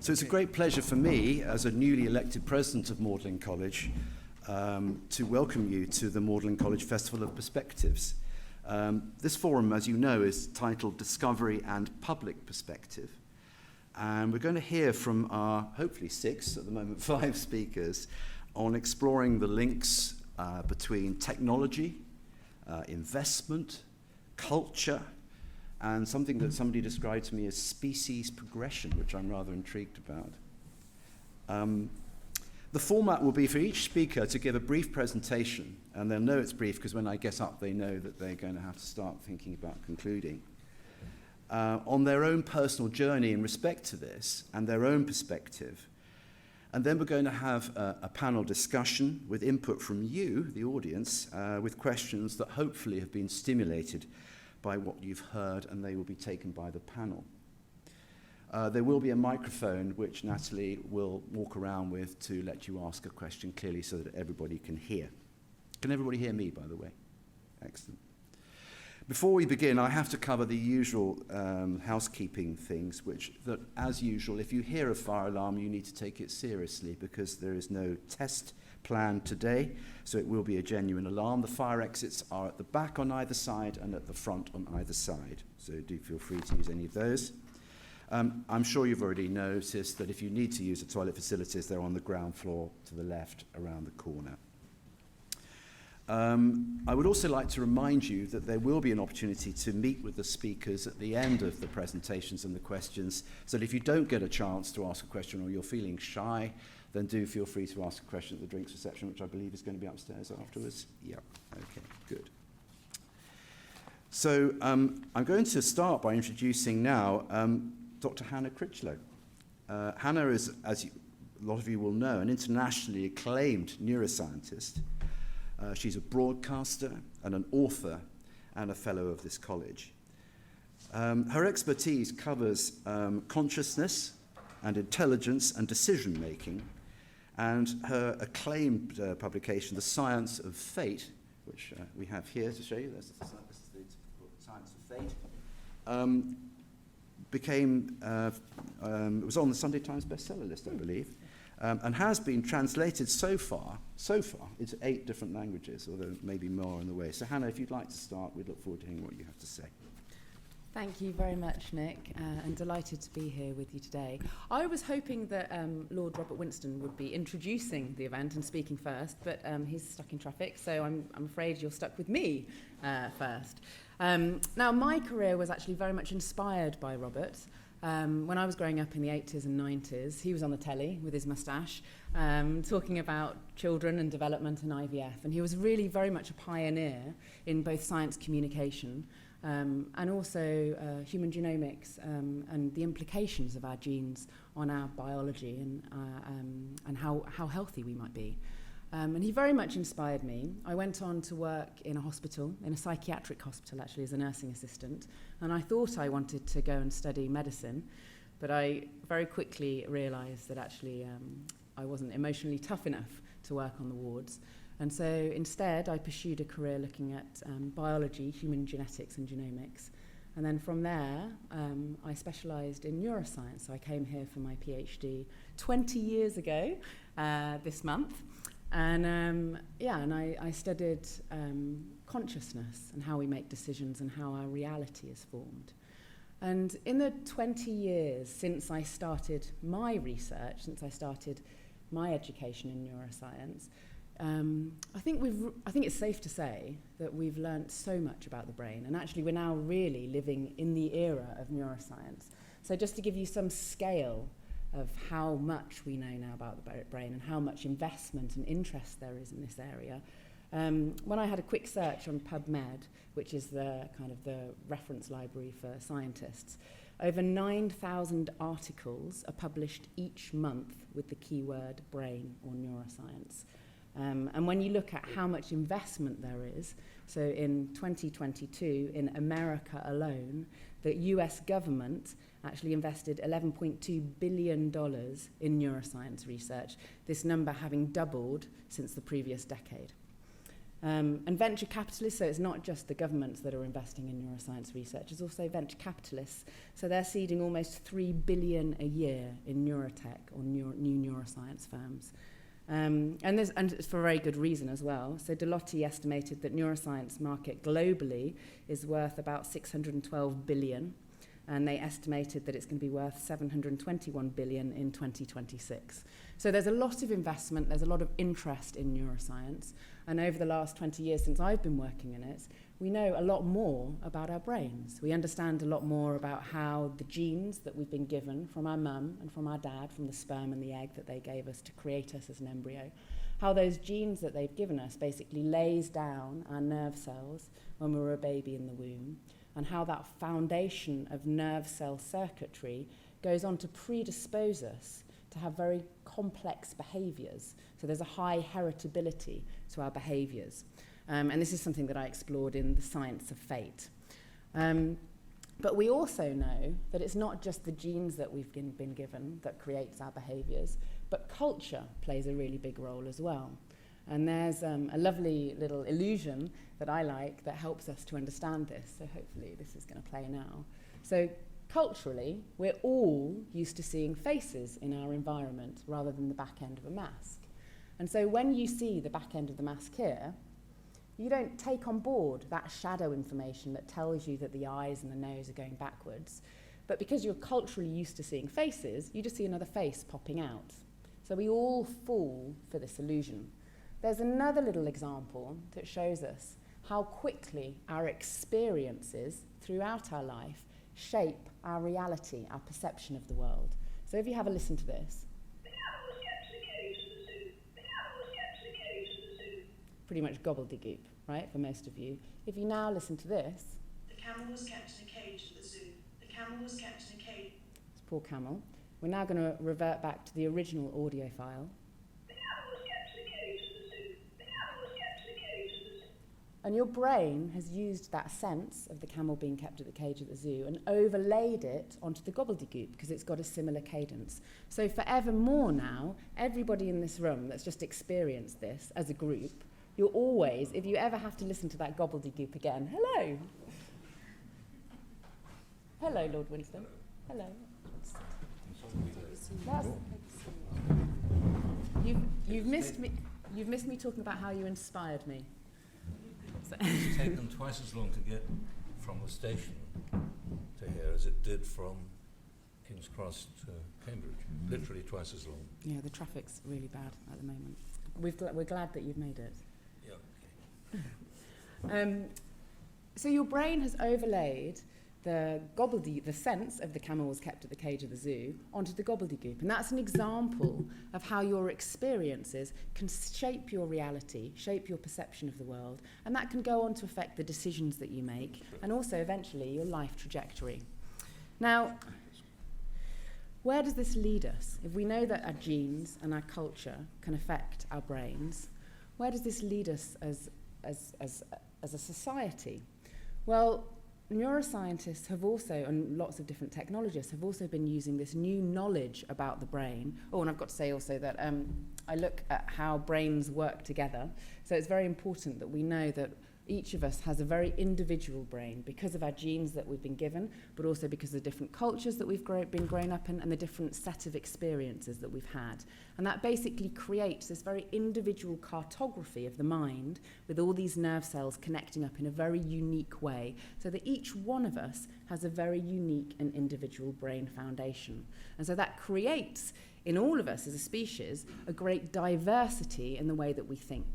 So it's a great pleasure for me, as a newly elected president of Magdalene College, to welcome you to the Magdalene College Festival of Perspectives. This forum, as you know, is titled Discovery and Public Perspective. And we're going to hear from our, hopefully 6, at the moment 5 speakers, on exploring the links between technology, investment, culture, and something that somebody described to me as species progression, which I'm rather intrigued about. The format will be for each speaker to give a brief presentation, and they'll know it's brief because when I get up they know that they're going to have to start thinking about concluding, on their own personal journey in respect to this and their own perspective. And then we're going to have a panel discussion with input from you, the audience, with questions that hopefully have been stimulated by what you've heard, and they will be taken by the panel. There will be a microphone which Natalie will walk around with to let you ask a question clearly so that everybody can hear. Can everybody hear me, by the way? Excellent. Before we begin, I have to cover the usual housekeeping things, that, as usual, if you hear a fire alarm, you need to take it seriously because there is no test planned today, so it will be a genuine alarm. The fire exits are at the back on either side and at the front on either side, so do feel free to use any of those. I'm sure you've already noticed that if you need to use the toilet facilities, they're on the ground floor to the left around the corner. I would also like to remind you that there will be an opportunity to meet with the speakers at the end of the presentations and the questions, so that if you don't get a chance to ask a question or you're feeling shy, then do feel free to ask a question at the drinks reception, which I believe is going to be upstairs afterwards. Yeah, okay, good. So I'm going to start by introducing now Dr. Hannah Critchlow. Hannah is, as a lot of you will know, an internationally acclaimed neuroscientist. She's a broadcaster and an author and a fellow of this college. Her expertise covers consciousness and intelligence and decision-making, and her acclaimed publication, The Science of Fate, which we have here to show you, this is the Science of Fate, it was on the Sunday Times bestseller list, I believe, and has been translated so far into 8 different languages, although maybe more on the way. So Hannah, if you'd like to start, we'd look forward to hearing what you have to say. Thank you very much, Nick, and delighted to be here with you today. I was hoping that Lord Robert Winston would be introducing the event and speaking first, but he's stuck in traffic, so I'm afraid you're stuck with me first. Now, my career was actually very much inspired by Robert. When I was growing up in the 80s and 90s, he was on the telly with his moustache, talking about children and development and IVF, and he was really very much a pioneer in both science communication and also human genomics and the implications of our genes on our biology and how healthy we might be. And he very much inspired me. I went on to work in a hospital, in a psychiatric hospital actually, as a nursing assistant, and I thought I wanted to go and study medicine, but I very quickly realised that actually I wasn't emotionally tough enough to work on the wards. And so instead, I pursued a career looking at biology, human genetics and genomics. And then from there, I specialised in neuroscience. So I came here for my PhD 20 years ago this month. And I studied consciousness and how we make decisions and how our reality is formed. And in the 20 years since I started my research, since I started my education in neuroscience, I think it's safe to say that we've learnt so much about the brain, and actually we're now really living in the era of neuroscience. So just to give you some scale of how much we know now about the brain and how much investment and interest there is in this area, when I had a quick search on PubMed, which is the kind of the reference library for scientists, over 9,000 articles are published each month with the keyword brain or neuroscience. And when you look at how much investment there is, so in 2022, in America alone, the US government actually invested $11.2 billion in neuroscience research, this number having doubled since the previous decade. And venture capitalists, so it's not just the governments that are investing in neuroscience research, it's also venture capitalists. So they're seeding almost $3 billion a year in neurotech or new neuroscience firms. And it's for a very good reason as well. So Deloitte estimated that neuroscience market globally is worth about $612 billion, and they estimated that it's going to be worth $721 billion in 2026. So there's a lot of investment, there's a lot of interest in neuroscience, and over the last 20 years since I've been working in it, we know a lot more about our brains. We understand a lot more about how the genes that we've been given from our mum and from our dad, from the sperm and the egg that they gave us to create us as an embryo, how those genes that they've given us basically lays down our nerve cells when we were a baby in the womb, and how that foundation of nerve cell circuitry goes on to predispose us to have very complex behaviours. So there's a high heritability to our behaviours. And this is something that I explored in The Science of Fate. But we also know that it's not just the genes that we've been given that creates our behaviours, but culture plays a really big role as well. And there's a lovely little illusion that I like that helps us to understand this. So hopefully this is going to play now. So culturally, we're all used to seeing faces in our environment rather than the back end of a mask. And so when you see the back end of the mask here, you don't take on board that shadow information that tells you that the eyes and the nose are going backwards. But because you're culturally used to seeing faces, you just see another face popping out. So we all fall for this illusion. There's another little example that shows us how quickly our experiences throughout our life shape our reality, our perception of the world. So if you have a listen to this. Pretty much gobbledygook, right, for most of you. If you now listen to this. The camel was kept in a cage at the zoo. The camel was kept in a cage. It's poor camel. We're now going to revert back to the original audio file. And your brain has used that sense of the camel being kept at the cage at the zoo and overlaid it onto the gobbledygook because it's got a similar cadence. So forevermore now, everybody in this room that's just experienced this as a group, you're always, if you ever have to listen to that gobbledygook again, hello. Hello, Lord Winston. Hello. You've missed me talking about how you inspired me. It's taken twice as long to get from the station to here as it did from King's Cross to Cambridge. Literally twice as long. Yeah, the traffic's really bad at the moment. We're glad that you've made it. Yeah, okay. So your brain has overlaid the sense of the camel was kept at the cage of the zoo onto the gobbledygook. And that's an example of how your experiences can shape your reality, shape your perception of the world, and that can go on to affect the decisions that you make and also eventually your life trajectory. Now, where does this lead us? If we know that our genes and our culture can affect our brains, where does this lead us as a society? Well, neuroscientists have also, and lots of different technologists, have also been using this new knowledge about the brain. Oh, and I've got to say also that I look at how brains work together. So it's very important that we know that each of us has a very individual brain because of our genes that we've been given, but also because of the different cultures that we've been grown up in and the different set of experiences that we've had. And that basically creates this very individual cartography of the mind with all these nerve cells connecting up in a very unique way so that each one of us has a very unique and individual brain foundation. And so that creates, in all of us as a species, a great diversity in the way that we think.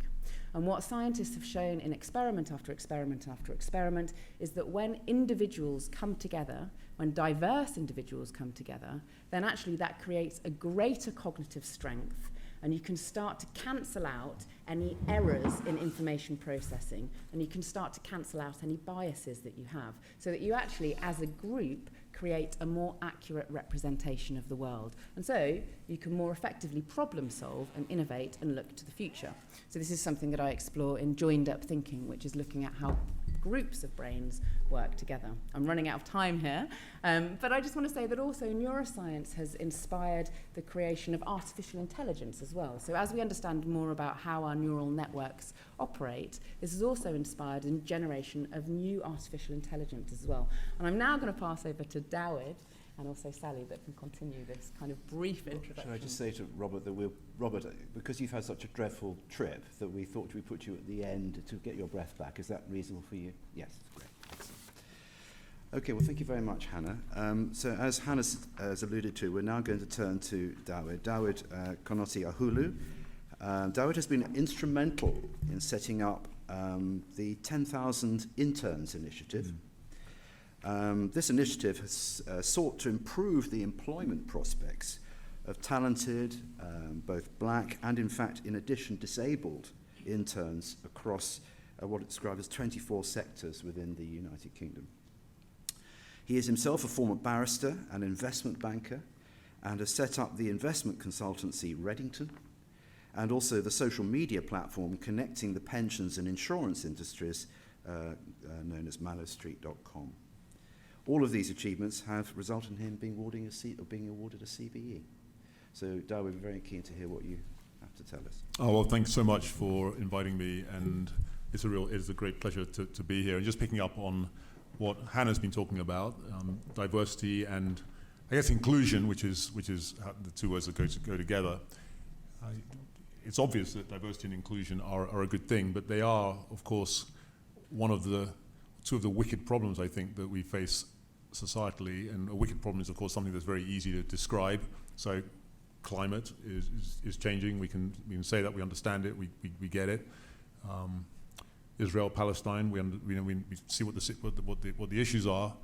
And what scientists have shown in experiment after experiment after experiment is that when individuals come together, when diverse individuals come together, then actually that creates a greater cognitive strength, and you can start to cancel out any errors in information processing, and you can start to cancel out any biases that you have, so that you actually, as a group, create a more accurate representation of the world. And so you can more effectively problem solve and innovate and look to the future. So this is something that I explore in joined up thinking, which is looking at how groups of brains work together. I'm running out of time here, but I just want to say that also neuroscience has inspired the creation of artificial intelligence as well. So as we understand more about how our neural networks operate, this has also inspired a generation of new artificial intelligence as well. And I'm now going to pass over to Dawid and also Sally that can continue this kind of brief introduction. Should I just say to Robert that Robert, because you've had such a dreadful trip, that we thought we put you at the end to get your breath back. Is that reasonable for you? Yes, great, excellent. Okay, well, thank you very much, Hannah. So as Hannah has alluded to, we're now going to turn to Dawid Konotey-Ahulu. Dawid has been instrumental in setting up the 10,000 Interns Initiative. This initiative has sought to improve the employment prospects of talented, both black and, in fact, in addition, disabled interns across what it described as 24 sectors within the United Kingdom. He is himself a former barrister and investment banker and has set up the investment consultancy Reddington and also the social media platform connecting the pensions and insurance industries known as mallowstreet.com. All of these achievements have resulted in him being awarded a CBE. So, Dawid, we're very keen to hear what you have to tell us. Oh, well, thanks so much for inviting me, and it is a great pleasure to be here. And just picking up on what Hannah's been talking about, diversity and, I guess, inclusion, which is how the two words that go together. It's obvious that diversity and inclusion are a good thing, but they are, of course, two of the wicked problems, I think, that we face societally. And a wicked problem is, of course, something that's very easy to describe. So climate is changing. We can say that, we understand it, we get it. Israel, Palestine, we see what the issues are.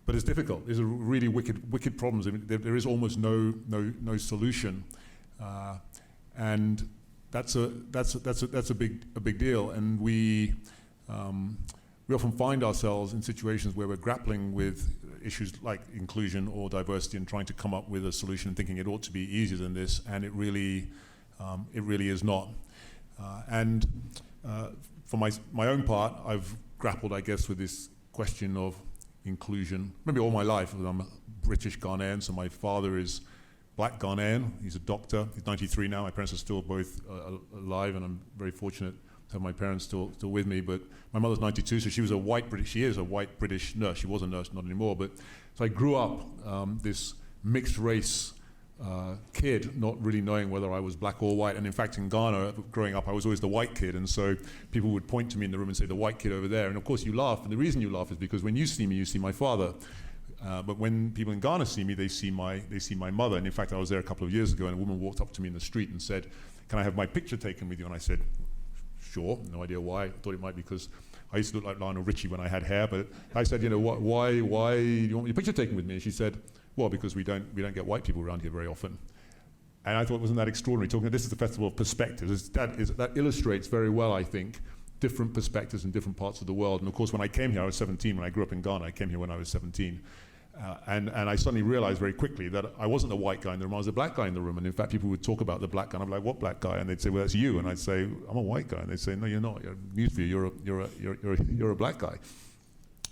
But it's difficult. These are really wicked problems. I mean, there is almost no solution, and that's a big deal. And we often find ourselves in situations where we're grappling with issues like inclusion or diversity and trying to come up with a solution, thinking it ought to be easier than this, and it really is not. For my own part, I've grappled, I guess, with this question of inclusion maybe all my life. I'm a British Ghanaian, so my father is black Ghanaian. He's a doctor. He's 93 now. My parents are still both alive, and I'm very fortunate to have my parents still with me. But my mother's 92, so she is a white British nurse. She was a nurse, not anymore. But so I grew up this mixed race kid, not really knowing whether I was black or white. And in fact, in Ghana, growing up, I was always the white kid. And so people would point to me in the room and say, the white kid over there. And of course you laugh. And the reason you laugh is because when you see me, you see my father. But when people in Ghana see me, they see my mother. And in fact, I was there a couple of years ago, and a woman walked up to me in the street and said, "Can I have my picture taken with you?" And I said, "Sure." No idea why. I thought it might be because I used to look like Lionel Richie when I had hair. But I said, why do you want your picture taken with me? And she said, "Well, because we don't get white people around here very often." And I thought, wasn't that extraordinary? This is the Festival of Perspectives. That illustrates very well, I think, different perspectives in different parts of the world. And of course, when I came here, I was 17. When I grew up in Ghana, I came here when I was 17. And I suddenly realized very quickly that I wasn't the white guy in the room, I was the black guy in the room. And in fact, people would talk about the black guy, and I'm like, "What black guy?" And they'd say, "Well, that's you." And I'd say, "I'm a white guy." And they'd say, "No, you're not. News for you, you're a black guy."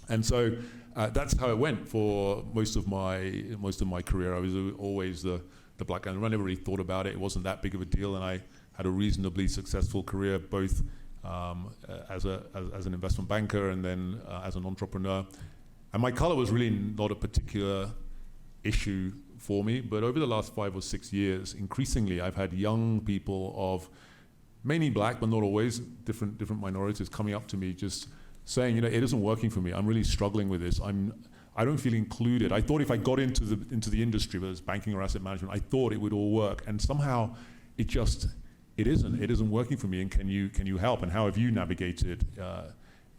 And so that's how it went for most of my career. I was always the black guy. And I never really thought about it. It wasn't that big of a deal. And I had a reasonably successful career, both as an investment banker and then as an entrepreneur. And my color was really not a particular issue for me, but over the last 5 or 6 years, increasingly, I've had young people of mainly black, but not always, different minorities coming up to me just saying, "It isn't working for me. I'm really struggling with this. I don't feel included. I thought if I got into the industry, whether it's banking or asset management, I thought it would all work, and somehow it isn't. It isn't working for me. And can you help? And how have you navigated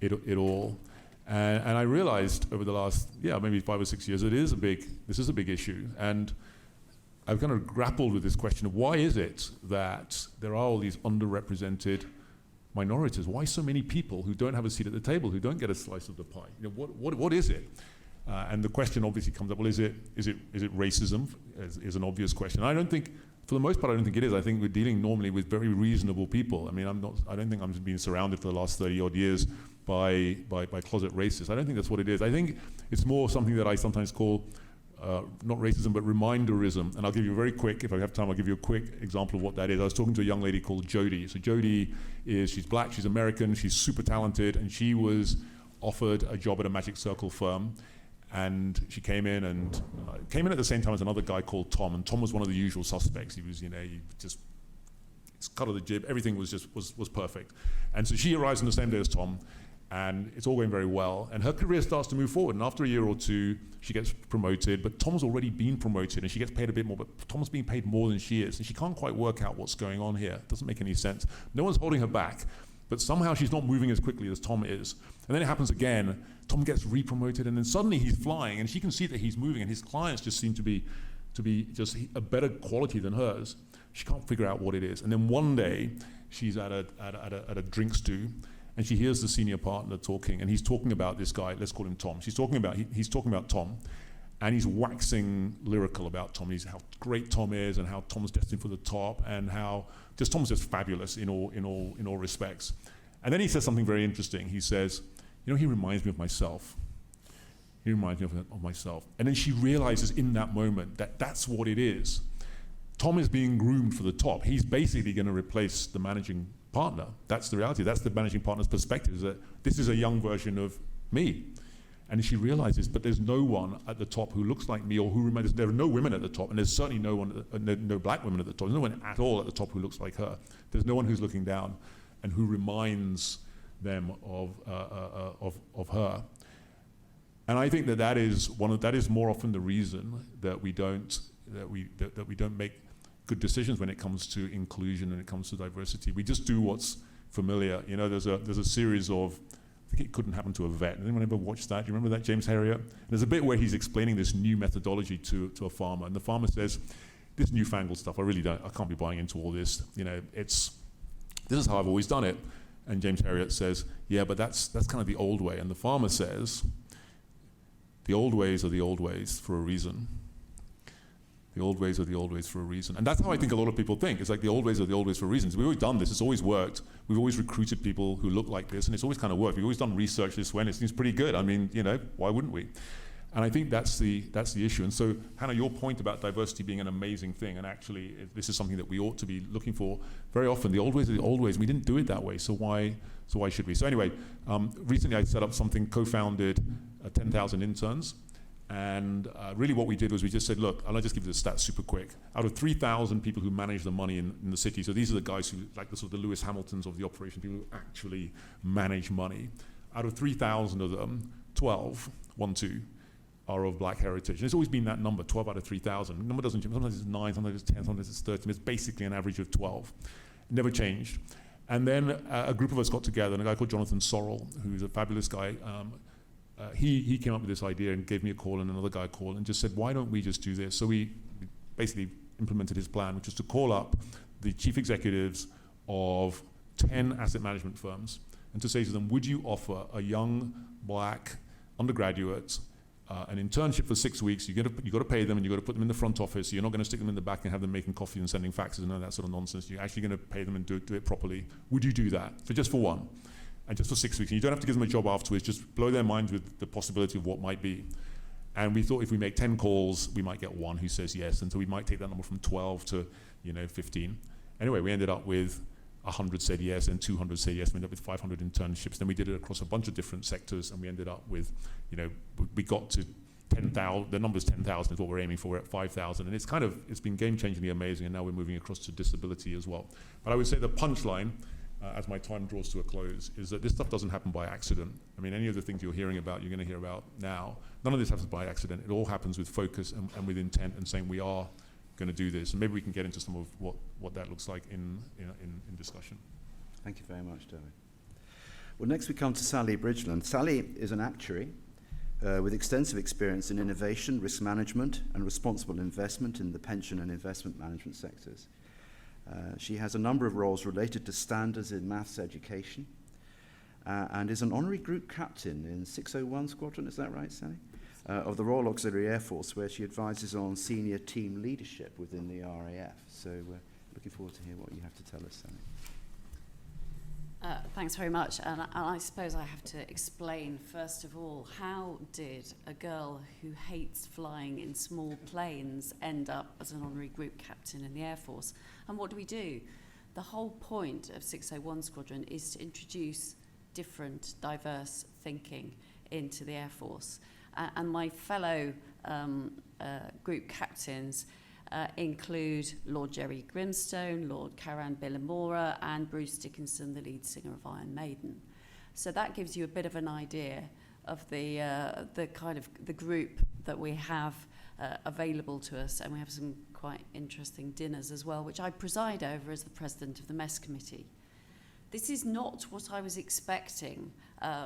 it all?" And I realized over the last, maybe 5 or 6 years, this is a big issue. And I've kind of grappled with this question of why is it that there are all these underrepresented minorities? Why so many people who don't have a seat at the table, who don't get a slice of the pie? What is it? And the question obviously comes up, well, is it racism? Is an obvious question. I don't think, for the most part, I don't think it is. I think we're dealing normally with very reasonable people. I mean, I don't think I'm being surrounded for the last 30 odd years by closet racists. I don't think that's what it is. I think it's more something that I sometimes call not racism, but reminderism. And I'll give you a very quick, if I have time, I'll give you a quick example of what that is. I was talking to a young lady called Jodie. So Jodie she's black, she's American, she's super talented, and she was offered a job at a Magic Circle firm. And she came in at the same time as another guy called Tom. And Tom was one of the usual suspects. He was, it's cut of the jib. Everything was perfect. And so she arrives on the same day as Tom, and it's all going very well. And her career starts to move forward. And after a year or two, she gets promoted. But Tom's already been promoted, and she gets paid a bit more. But Tom's being paid more than she is. And she can't quite work out what's going on here. It doesn't make any sense. No one's holding her back. But somehow she's not moving as quickly as Tom is. And then it happens again. Tom gets re-promoted, and then suddenly he's flying, and she can see that he's moving, and his clients just seem to be just a better quality than hers. She can't figure out what it is. And then one day, she's at a drink stew, and she hears the senior partner talking, and he's talking about this guy. Let's call him Tom. He's talking about Tom, and he's waxing lyrical about Tom. He's how great Tom is, and how Tom's destined for the top, and how Tom's just fabulous in all respects. And then he says something very interesting. He says, he reminds me of myself. He reminds me of myself. And then she realizes in that moment that that's what it is. Tom is being groomed for the top. He's basically going to replace the managing partner. That's the reality. That's the managing partner's perspective, is that this is a young version of me. And she realizes, but there's no one at the top who looks like me, or who reminds. There are no women at the top, and there's certainly no black women at the top. There's no one at all at the top who looks like her. There's no one who's looking down and who reminds them of her. And I think that is more often the reason that we don't make good decisions when it comes to inclusion and it comes to diversity. We just do what's familiar. There's a series of, I think It Couldn't Happen to a Vet. Anyone ever watched that? Do you remember that, James Herriot? And there's a bit where he's explaining this new methodology to a farmer, and the farmer says, "This newfangled stuff, I can't be buying into all this. This is how I've always done it." And James Herriot says, "Yeah, but that's kind of the old way." And the farmer says, "The old ways are the old ways for a reason. The old ways are the old ways for a reason." And that's how I think a lot of people think. It's like the old ways are the old ways for reasons. We've always done this. It's always worked. We've always recruited people who look like this, and it's always kind of worked. We've always done research this way, and it seems pretty good. I mean, why wouldn't we? And I think that's the issue. And so, Hannah, your point about diversity being an amazing thing, and actually this is something that we ought to be looking for. Very often, the old ways are the old ways. We didn't do it that way, so why should we? So anyway, recently I set up something, co-founded 10,000 interns. And really what we did was we just said, look, and I'll just give you the stats super quick. Out of 3,000 people who manage the money in the city, so these are the guys who, like the sort of the Lewis Hamiltons of the operation, people who actually manage money. Out of 3,000 of them, 12, are of black heritage. And it's always been that number, 12 out of 3,000. The number doesn't change. Sometimes it's 9, sometimes it's 10, sometimes it's 13. It's basically an average of 12. Never changed. And then a group of us got together, and a guy called Jonathan Sorrell, who's a fabulous guy, he came up with this idea and gave me a call, and another guy called and just said, why don't we just do this? So we basically implemented his plan, which was to call up the chief executives of 10 asset management firms and to say to them, would you offer a young black undergraduate an internship for 6 weeks? You got to pay them, and you got to put them in the front office. So you're not going to stick them in the back and have them making coffee and sending faxes and all that sort of nonsense. You're actually going to pay them and do it properly. Would you do that? So just for one, and just for 6 weeks. And you don't have to give them a job afterwards. Just blow their minds with the possibility of what might be. And we thought if we make 10 calls, we might get one who says yes. And so we might take that number from 12 to 15. Anyway, we ended up with 100 said yes, and 200 said yes. We ended up with 500 internships. Then we did it across a bunch of different sectors, and we ended up with, we got to 10,000. The number's 10,000 is what we're aiming for. We're at 5,000, and it's been game-changingly amazing. And now we're moving across to disability as well. But I would say the punchline, as my time draws to a close, is that this stuff doesn't happen by accident. I mean, any of the things you're hearing about, you're going to hear about now. None of this happens by accident. It all happens with focus and with intent, and saying we are going to do this. And maybe we can get into some of what that looks like in discussion. Thank you very much, Dawid. Well, next we come to Sally Bridgeland. Sally is an actuary with extensive experience in innovation, risk management, and responsible investment in the pension and investment management sectors. She has a number of roles related to standards in maths education, and is an honorary group captain in 601 Squadron. Is that right, Sally? of the Royal Auxiliary Air Force, where she advises on senior team leadership within the RAF. So we're looking forward to hear what you have to tell us, Sally. Thanks very much. And I suppose I have to explain, first of all, how did a girl who hates flying in small planes end up as an honorary group captain in the Air Force? And what do? The whole point of 601 Squadron is to introduce different, diverse thinking into the Air Force. And my fellow group captains include Lord Jerry Grimstone, Lord Caran Billimora, and Bruce Dickinson, the lead singer of Iron Maiden. So that gives you a bit of an idea of the kind of the group that we have available to us, and we have some quite interesting dinners as well, which I preside over as the president of the mess committee. This is not what I was expecting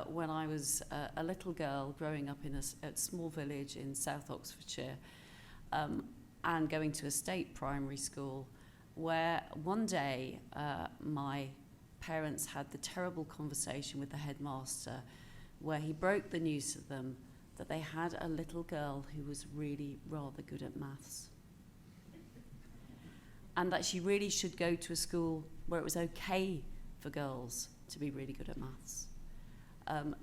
when I was a little girl growing up in a small village in South Oxfordshire, and going to a state primary school, where one day my parents had the terrible conversation with the headmaster, where he broke the news to them that they had a little girl who was really rather good at maths, and that she really should go to a school where it was okay for girls to be really good at maths.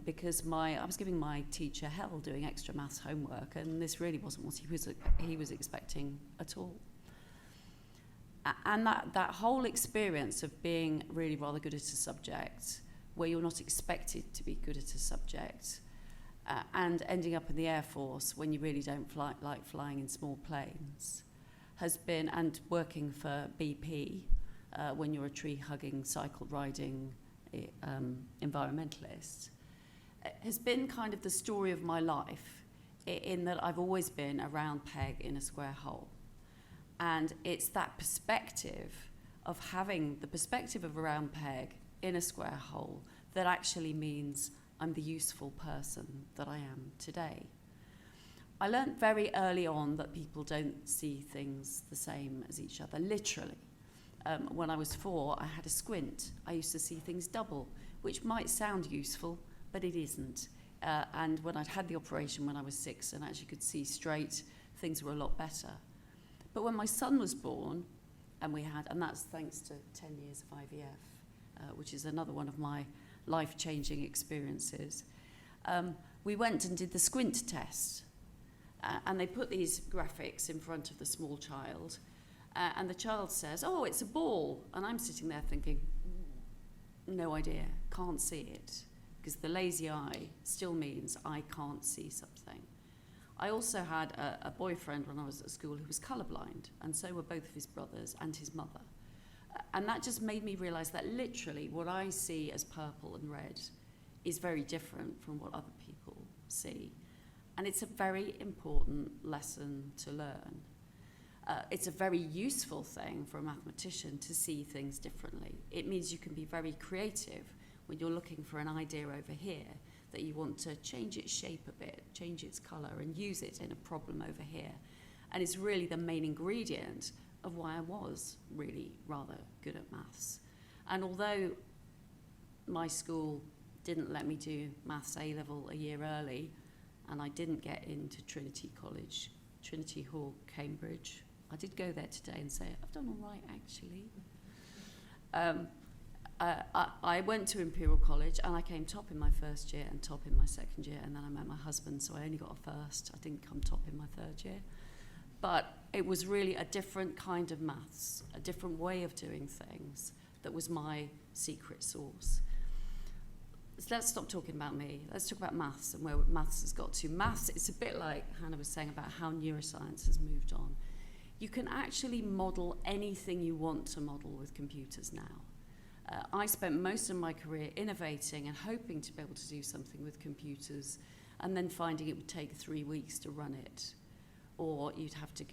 Because I was giving my teacher hell doing extra maths homework, and this really wasn't what he was expecting at all. And that whole experience of being really rather good at a subject, where you're not expected to be good at a subject, and ending up in the Air Force when you really don't like flying in small planes, has been, and working for BP when you're a tree-hugging, cycle-riding environmentalist, has been kind of the story of my life, in that I've always been a round peg in a square hole. And it's that perspective of having the perspective of a round peg in a square hole that actually means I'm the useful person that I am today. I learned very early on that people don't see things the same as each other, literally. When I was 4, I had a squint. I used to see things double, which might sound useful, but it isn't. And when I'd had the operation when I was 6 and actually could see straight, things were a lot better. But when my son was born, and that's thanks to 10 years of IVF, which is another one of my life-changing experiences, we went and did the squint test. And they put these graphics in front of the small child, and the child says, "Oh, it's a ball." And I'm sitting there thinking, no idea, can't see it, because the lazy eye still means I can't see something. I also had a boyfriend when I was at school who was colourblind, and so were both of his brothers and his mother. And that just made me realise that literally what I see as purple and red is very different from what other people see. And it's a very important lesson to learn. It's a very useful thing for a mathematician to see things differently. It means you can be very creative when you're looking for an idea over here, that you want to change its shape a bit, change its colour, and use it in a problem over here. And it's really the main ingredient of why I was really rather good at maths. And although my school didn't let me do maths A-level a year early, and I didn't get into Trinity College, Trinity Hall, Cambridge, I did go there today and say, I've done all right, actually. I went to Imperial College, and I came top in my first year and top in my second year, and then I met my husband, so I only got a first. I didn't come top in my third year. But it was really a different kind of maths, a different way of doing things that was my secret sauce. So let's stop talking about me. Let's talk about maths and where maths has got to. Maths, it's a bit like Hannah was saying about how neuroscience has moved on. You can actually model anything you want to model with computers now. I spent most of my career innovating and hoping to be able to do something with computers, and then finding it would take 3 weeks to run it, or you'd have to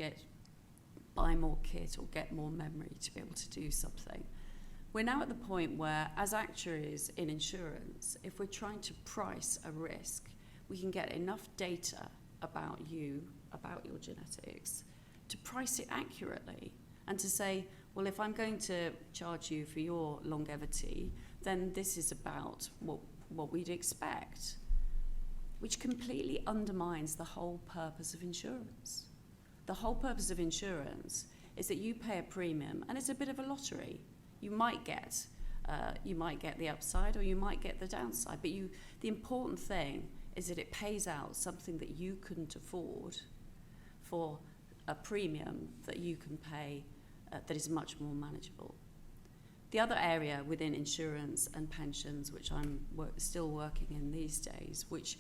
buy more kit or get more memory to be able to do something. We're now at the point where, as actuaries in insurance, if we're trying to price a risk, we can get enough data about you, about your genetics, to price it accurately, and to say, well, if I'm going to charge you for your longevity, then this is about what we'd expect. which completely undermines the whole purpose of insurance. The whole purpose of insurance is that you pay a premium, and it's a bit of a lottery. You might get the upside, or you might get the downside. But the important thing is that it pays out something that you couldn't afford for a premium that you can pay that is much more manageable. The other area within insurance and pensions, which I'm still working in these days, which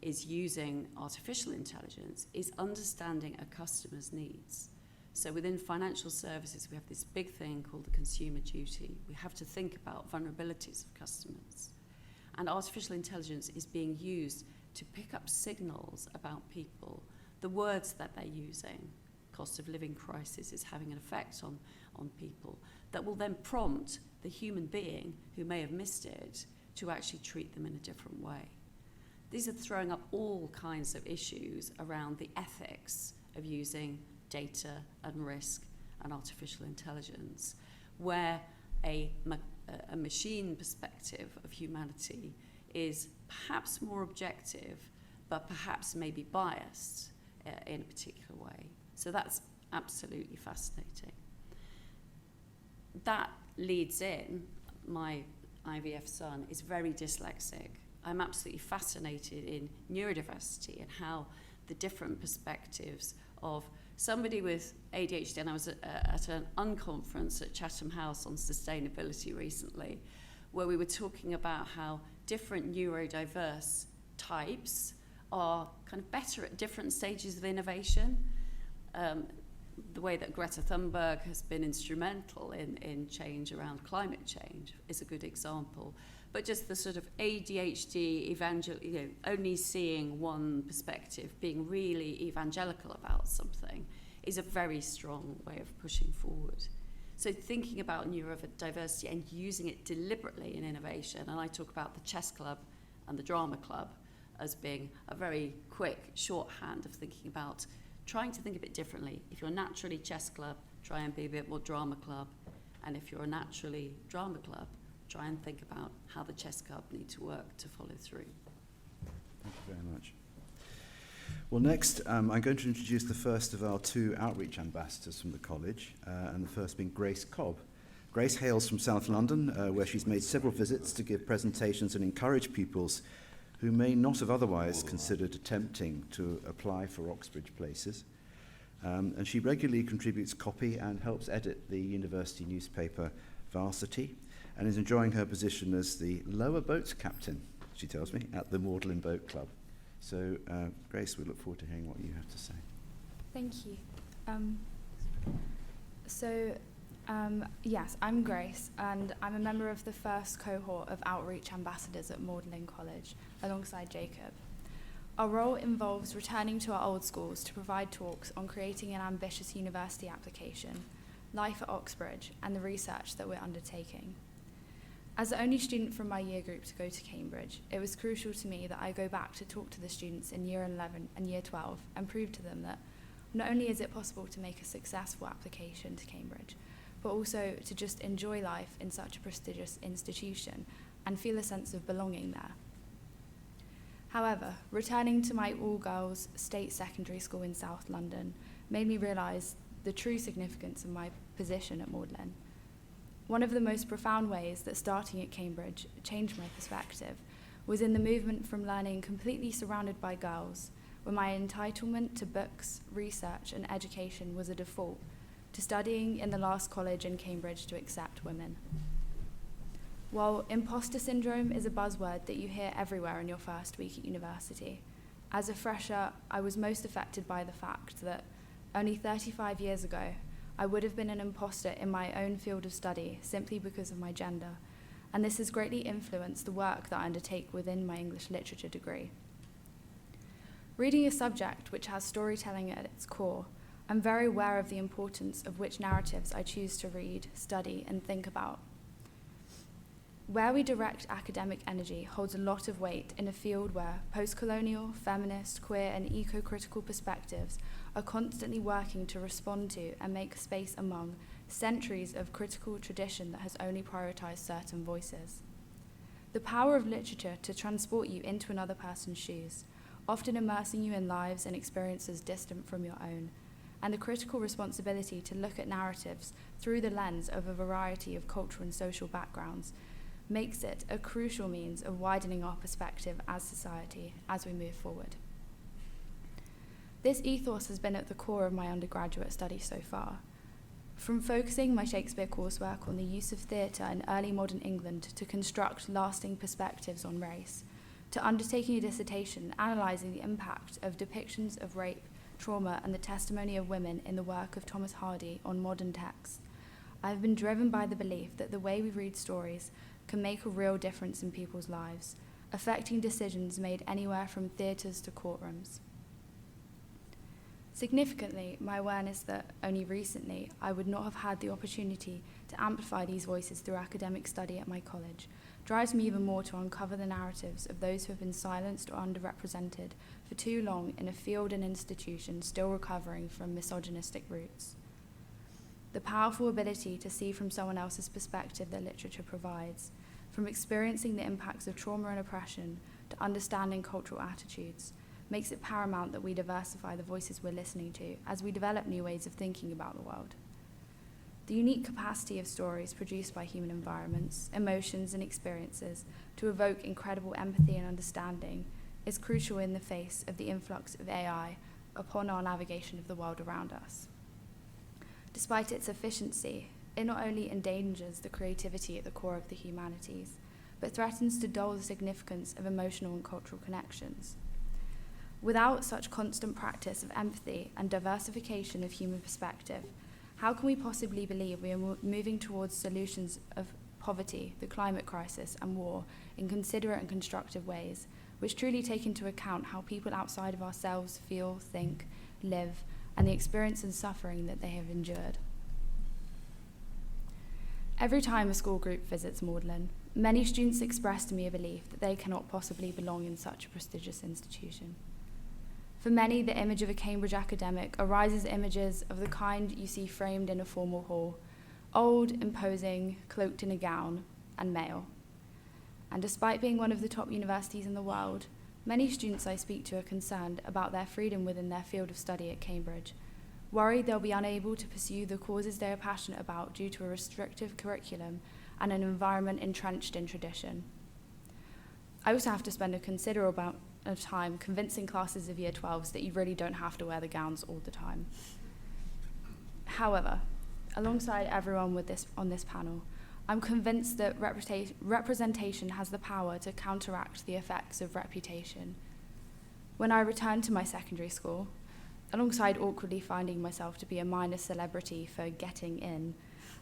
is using artificial intelligence, is understanding a customer's needs. So within financial services, we have this big thing called the consumer duty. We have to think about vulnerabilities of customers. And artificial intelligence is being used to pick up signals about people, the words that they're using. Cost of living crisis is having an effect on people that will then prompt the human being who may have missed it to actually treat them in a different way. These are throwing up all kinds of issues around the ethics of using data and risk and artificial intelligence, where a machine perspective of humanity is perhaps more objective, but perhaps maybe biased in a particular way. So that's absolutely fascinating. That leads in, my IVF son is very dyslexic. I'm absolutely fascinated in neurodiversity and how the different perspectives of somebody with ADHD, and I was at an unconference at Chatham House on sustainability recently, where we were talking about how different neurodiverse types are kind of better at different stages of innovation. The way that Greta Thunberg has been instrumental in change around climate change is a good example. But just the sort of ADHD only seeing one perspective, being really evangelical about something, is a very strong way of pushing forward. So thinking about neurodiversity and using it deliberately in innovation, and I talk about the chess club and the drama club as being a very quick shorthand of thinking about trying to think a bit differently. If you're naturally chess club, try and be a bit more drama club. And if you're a naturally drama club, try and think about how the chess club need to work to follow through. Thank you very much. Well, next, I'm going to introduce the first of our two outreach ambassadors from the college, and the first being Grace Cobb. Grace hails from South London, where she's made several visits to give presentations and encourage pupils who may not have otherwise considered attempting to apply for Oxbridge places. And she regularly contributes copy and helps edit the university newspaper Varsity, and is enjoying her position as the lower boats captain, she tells me, at the Magdalene Boat Club. So, Grace, we look forward to hearing what you have to say. Thank you. Yes, I'm Grace, and I'm a member of the first cohort of outreach ambassadors at Magdalene College, alongside Jacob. Our role involves returning to our old schools to provide talks on creating an ambitious university application, life at Oxbridge, and the research that we're undertaking. As the only student from my year group to go to Cambridge, it was crucial to me that I go back to talk to the students in year 11 and year 12 and prove to them that not only is it possible to make a successful application to Cambridge, but also to just enjoy life in such a prestigious institution and feel a sense of belonging there. However, returning to my all-girls state secondary school in South London made me realise the true significance of my position at Magdalene. One of the most profound ways that starting at Cambridge changed my perspective was in the movement from learning completely surrounded by girls, where my entitlement to books, research and education was a default, to studying in the last college in Cambridge to accept women. While imposter syndrome is a buzzword that you hear everywhere in your first week at university, as a fresher, I was most affected by the fact that only 35 years ago, I would have been an imposter in my own field of study simply because of my gender, and this has greatly influenced the work that I undertake within my English literature degree. Reading a subject which has storytelling at its core, I'm very aware of the importance of which narratives I choose to read, study, and think about. Where we direct academic energy holds a lot of weight in a field where post-colonial, feminist, queer, and eco-critical perspectives are constantly working to respond to and make space among centuries of critical tradition that has only prioritized certain voices. The power of literature to transport you into another person's shoes, often immersing you in lives and experiences distant from your own, and the critical responsibility to look at narratives through the lens of a variety of cultural and social backgrounds, makes it a crucial means of widening our perspective as society as we move forward. This ethos has been at the core of my undergraduate study so far. From focusing my Shakespeare coursework on the use of theatre in early modern England to construct lasting perspectives on race, to undertaking a dissertation analysing the impact of depictions of rape, trauma, and the testimony of women in the work of Thomas Hardy on modern texts, I have been driven by the belief that the way we read stories can make a real difference in people's lives, affecting decisions made anywhere from theatres to courtrooms. Significantly, my awareness that only recently I would not have had the opportunity to amplify these voices through academic study at my college drives me even more to uncover the narratives of those who have been silenced or underrepresented for too long in a field and institution still recovering from misogynistic roots. The powerful ability to see from someone else's perspective that literature provides, from experiencing the impacts of trauma and oppression to understanding cultural attitudes, makes it paramount that we diversify the voices we're listening to as we develop new ways of thinking about the world. The unique capacity of stories produced by human environments, emotions, and experiences to evoke incredible empathy and understanding is crucial in the face of the influx of AI upon our navigation of the world around us. Despite its efficiency, it not only endangers the creativity at the core of the humanities, but threatens to dull the significance of emotional and cultural connections. Without such constant practice of empathy and diversification of human perspective, how can we possibly believe we are moving towards solutions of poverty, the climate crisis, and war in considerate and constructive ways, which truly take into account how people outside of ourselves feel, think, live, and the experience and suffering that they have endured? Every time a school group visits Magdalene, many students express to me a belief that they cannot possibly belong in such a prestigious institution. For many, the image of a Cambridge academic arises images of the kind you see framed in a formal hall, old, imposing, cloaked in a gown, and male. And despite being one of the top universities in the world, many students I speak to are concerned about their freedom within their field of study at Cambridge, worried they'll be unable to pursue the causes they are passionate about due to a restrictive curriculum and an environment entrenched in tradition. I also have to spend a considerable amount of time convincing classes of Year 12s that you really don't have to wear the gowns all the time. However, alongside everyone on this panel, I'm convinced that representation has the power to counteract the effects of reputation. When I returned to my secondary school, alongside awkwardly finding myself to be a minor celebrity for getting in,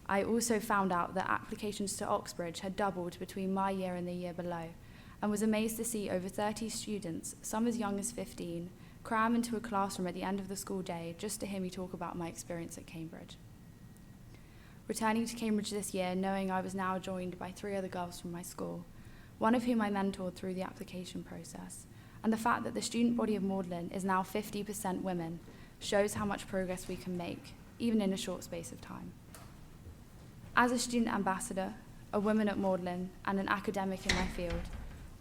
I also found out that applications to Oxbridge had doubled between my year and the year below, and was amazed to see over 30 students, some as young as 15, cram into a classroom at the end of the school day just to hear me talk about my experience at Cambridge. Returning to Cambridge this year, knowing I was now joined by 3 other girls from my school, one of whom I mentored through the application process, and the fact that the student body of Magdalene is now 50% women shows how much progress we can make, even in a short space of time. As a student ambassador, a woman at Magdalene, and an academic in my field,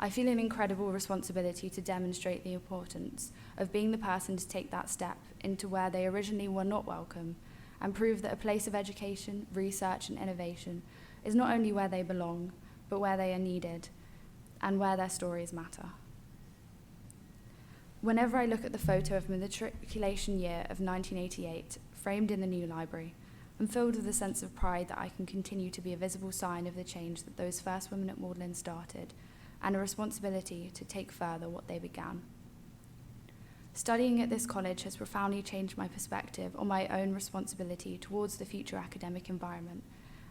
I feel an incredible responsibility to demonstrate the importance of being the person to take that step into where they originally were not welcome, and prove that a place of education, research, and innovation is not only where they belong, but where they are needed, and where their stories matter. Whenever I look at the photo of matriculation year of 1988, framed in the new library, I'm filled with a sense of pride that I can continue to be a visible sign of the change that those first women at Magdalene started, and a responsibility to take further what they began. Studying at this college has profoundly changed my perspective on my own responsibility towards the future academic environment,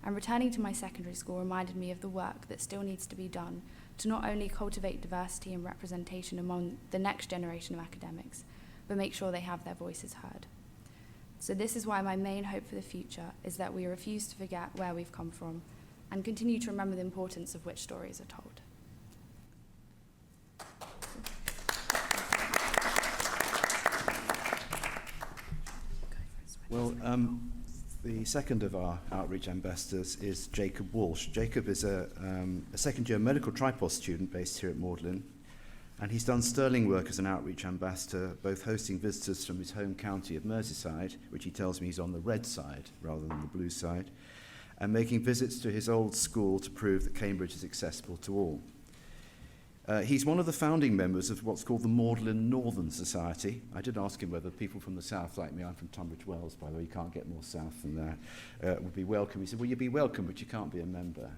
and returning to my secondary school reminded me of the work that still needs to be done to not only cultivate diversity and representation among the next generation of academics, but make sure they have their voices heard. So this is why my main hope for the future is that we refuse to forget where we've come from and continue to remember the importance of which stories are told. Well, The second of our outreach ambassadors is Jacob Walsh. Jacob is a second-year medical tripos student based here at Magdalene, and he's done sterling work as an outreach ambassador, both hosting visitors from his home county of Merseyside, which he tells me he's on the red side rather than the blue side, and making visits to his old school to prove that Cambridge is accessible to all. He's one of the founding members of what's called the Magdalene Northern Society. I did ask him whether people from the south, like me, I'm from Tunbridge Wells, by the way, you can't get more south than that, would be welcome. He said, well, you'd be welcome, but you can't be a member.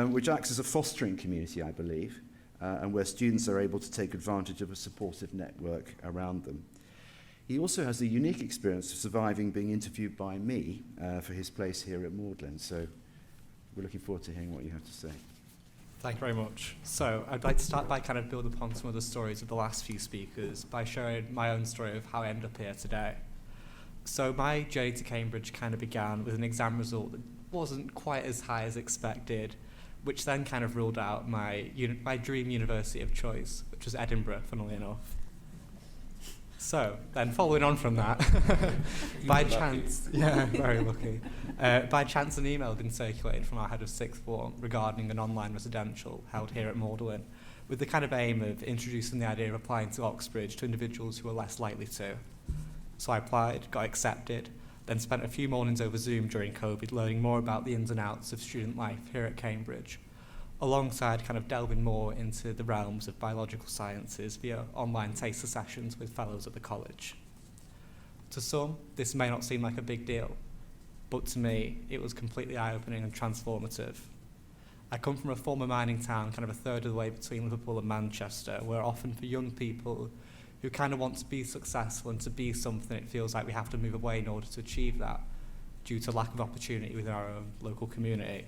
Which acts as a fostering community, I believe, and where students are able to take advantage of a supportive network around them. He also has the unique experience of surviving being interviewed by me for his place here at Magdalene, so we're looking forward to hearing what you have to say. Thank you very much. So I'd like to start by kind of build upon some of the stories of the last few speakers by sharing my own story of how I ended up here today. So my journey to Cambridge kind of began with an exam result that wasn't quite as high as expected, which then kind of ruled out my dream university of choice, which was Edinburgh, funnily enough. So then following on from that, by chance, yeah, very lucky. By chance an email had been circulated from our head of sixth form regarding an online residential held here at Magdalene, with the kind of aim of introducing the idea of applying to Oxbridge to individuals who are less likely to. So I applied, got accepted, then spent a few mornings over Zoom during COVID learning more about the ins and outs of student life here at Cambridge, alongside kind of delving more into the realms of biological sciences via online taster sessions with fellows at the college. To some, this may not seem like a big deal, but to me, it was completely eye-opening and transformative. I come from a former mining town, kind of a third of the way between Liverpool and Manchester, where often for young people who kind of want to be successful and to be something, it feels like we have to move away in order to achieve that, due to lack of opportunity within our own local community.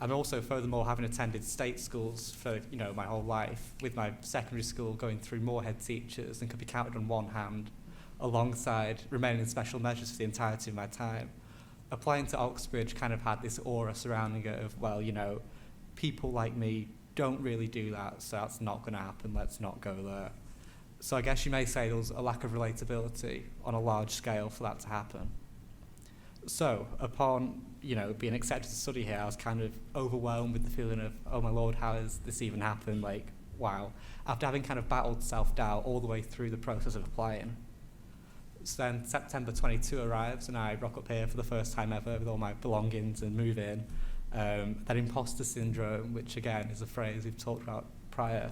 And also, furthermore, having attended state schools for my whole life, with my secondary school going through more head teachers than could be counted on one hand, alongside remaining in special measures for the entirety of my time, applying to Oxbridge kind of had this aura surrounding it of, well, people like me don't really do that, so that's not going to happen, let's not go there. So I guess you may say there was a lack of relatability on a large scale for that to happen. So upon being accepted to study here, I was kind of overwhelmed with the feeling of, oh my Lord, how has this even happened? Like, wow. After having kind of battled self-doubt all the way through the process of applying. So then September 22 arrives and I rock up here for the first time ever with all my belongings and move in. That imposter syndrome, which again is a phrase we've talked about prior,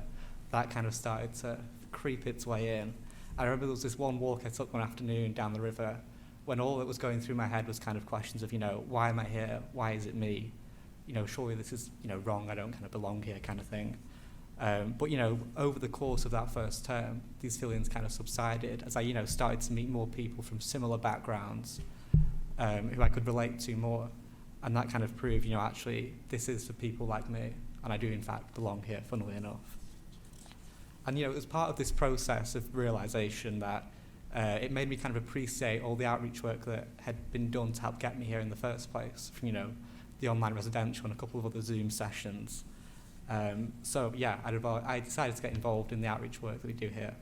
that kind of started to creep its way in. I remember there was this one walk I took one afternoon down the river when all that was going through my head was kind of questions of, why am I here? Why is it me? Surely this is, wrong. I don't kind of belong here kind of thing. But over the course of that first term, these feelings kind of subsided as I, started to meet more people from similar backgrounds who I could relate to more. And that kind of proved, actually, this is for people like me. And I do, in fact, belong here, funnily enough. And, it was part of this process of realization that it made me kind of appreciate all the outreach work that had been done to help get me here in the first place, from, the online residential and a couple of other Zoom sessions. So I decided to get involved in the outreach work that we do here.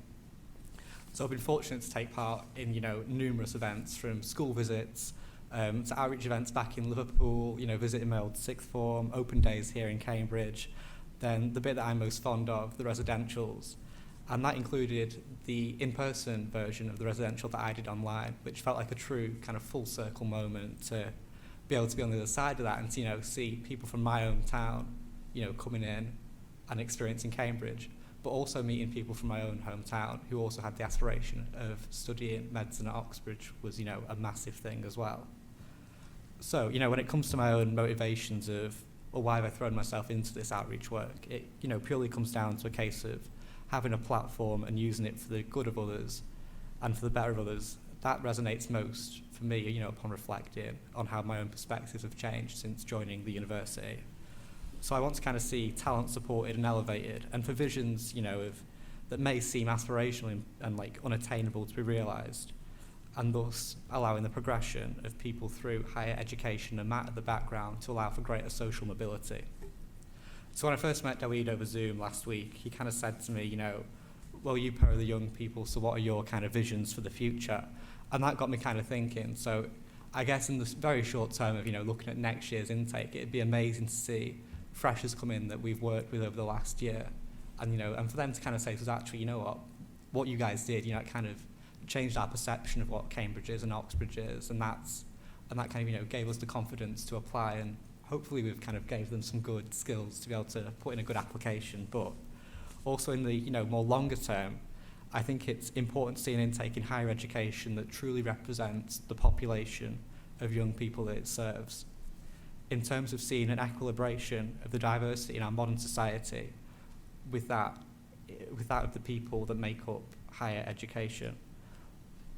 So I've been fortunate to take part in, numerous events, from school visits to outreach events back in Liverpool, visiting my old sixth form, open days here in Cambridge, then the bit that I'm most fond of, the residentials. And that included the in-person version of the residential that I did online, which felt like a true kind of full circle moment to be able to be on the other side of that and to, see people from my own town, coming in and experiencing Cambridge, but also meeting people from my own hometown who also had the aspiration of studying medicine at Oxbridge was, a massive thing as well. So, when it comes to my own motivations of, well, why have I thrown myself into this outreach work, it, purely comes down to a case of having a platform and using it for the good of others and for the better of others. That resonates most for me, upon reflecting on how my own perspectives have changed since joining the university. So I want to kind of see talent supported and elevated, and for visions, that may seem aspirational and like unattainable to be realised, and thus allowing the progression of people through higher education no matter the background to allow for greater social mobility. So when I first met Dawid over Zoom last week, he kind of said to me, well, you pair the young people, so what are your kind of visions for the future? And that got me kind of thinking. So I guess in the very short term of, looking at next year's intake, it'd be amazing to see freshers come in that we've worked with over the last year. And, and for them to kind of say to us, actually, what you guys did, it kind of changed our perception of what Cambridge is and Oxbridge is. And that kind of, gave us the confidence to apply. And hopefully we've kind of gave them some good skills to be able to put in a good application. But also in the, more longer term, I think it's important to see an intake in higher education that truly represents the population of young people that it serves. In terms of seeing an equilibration of the diversity in our modern society with that of the people that make up higher education.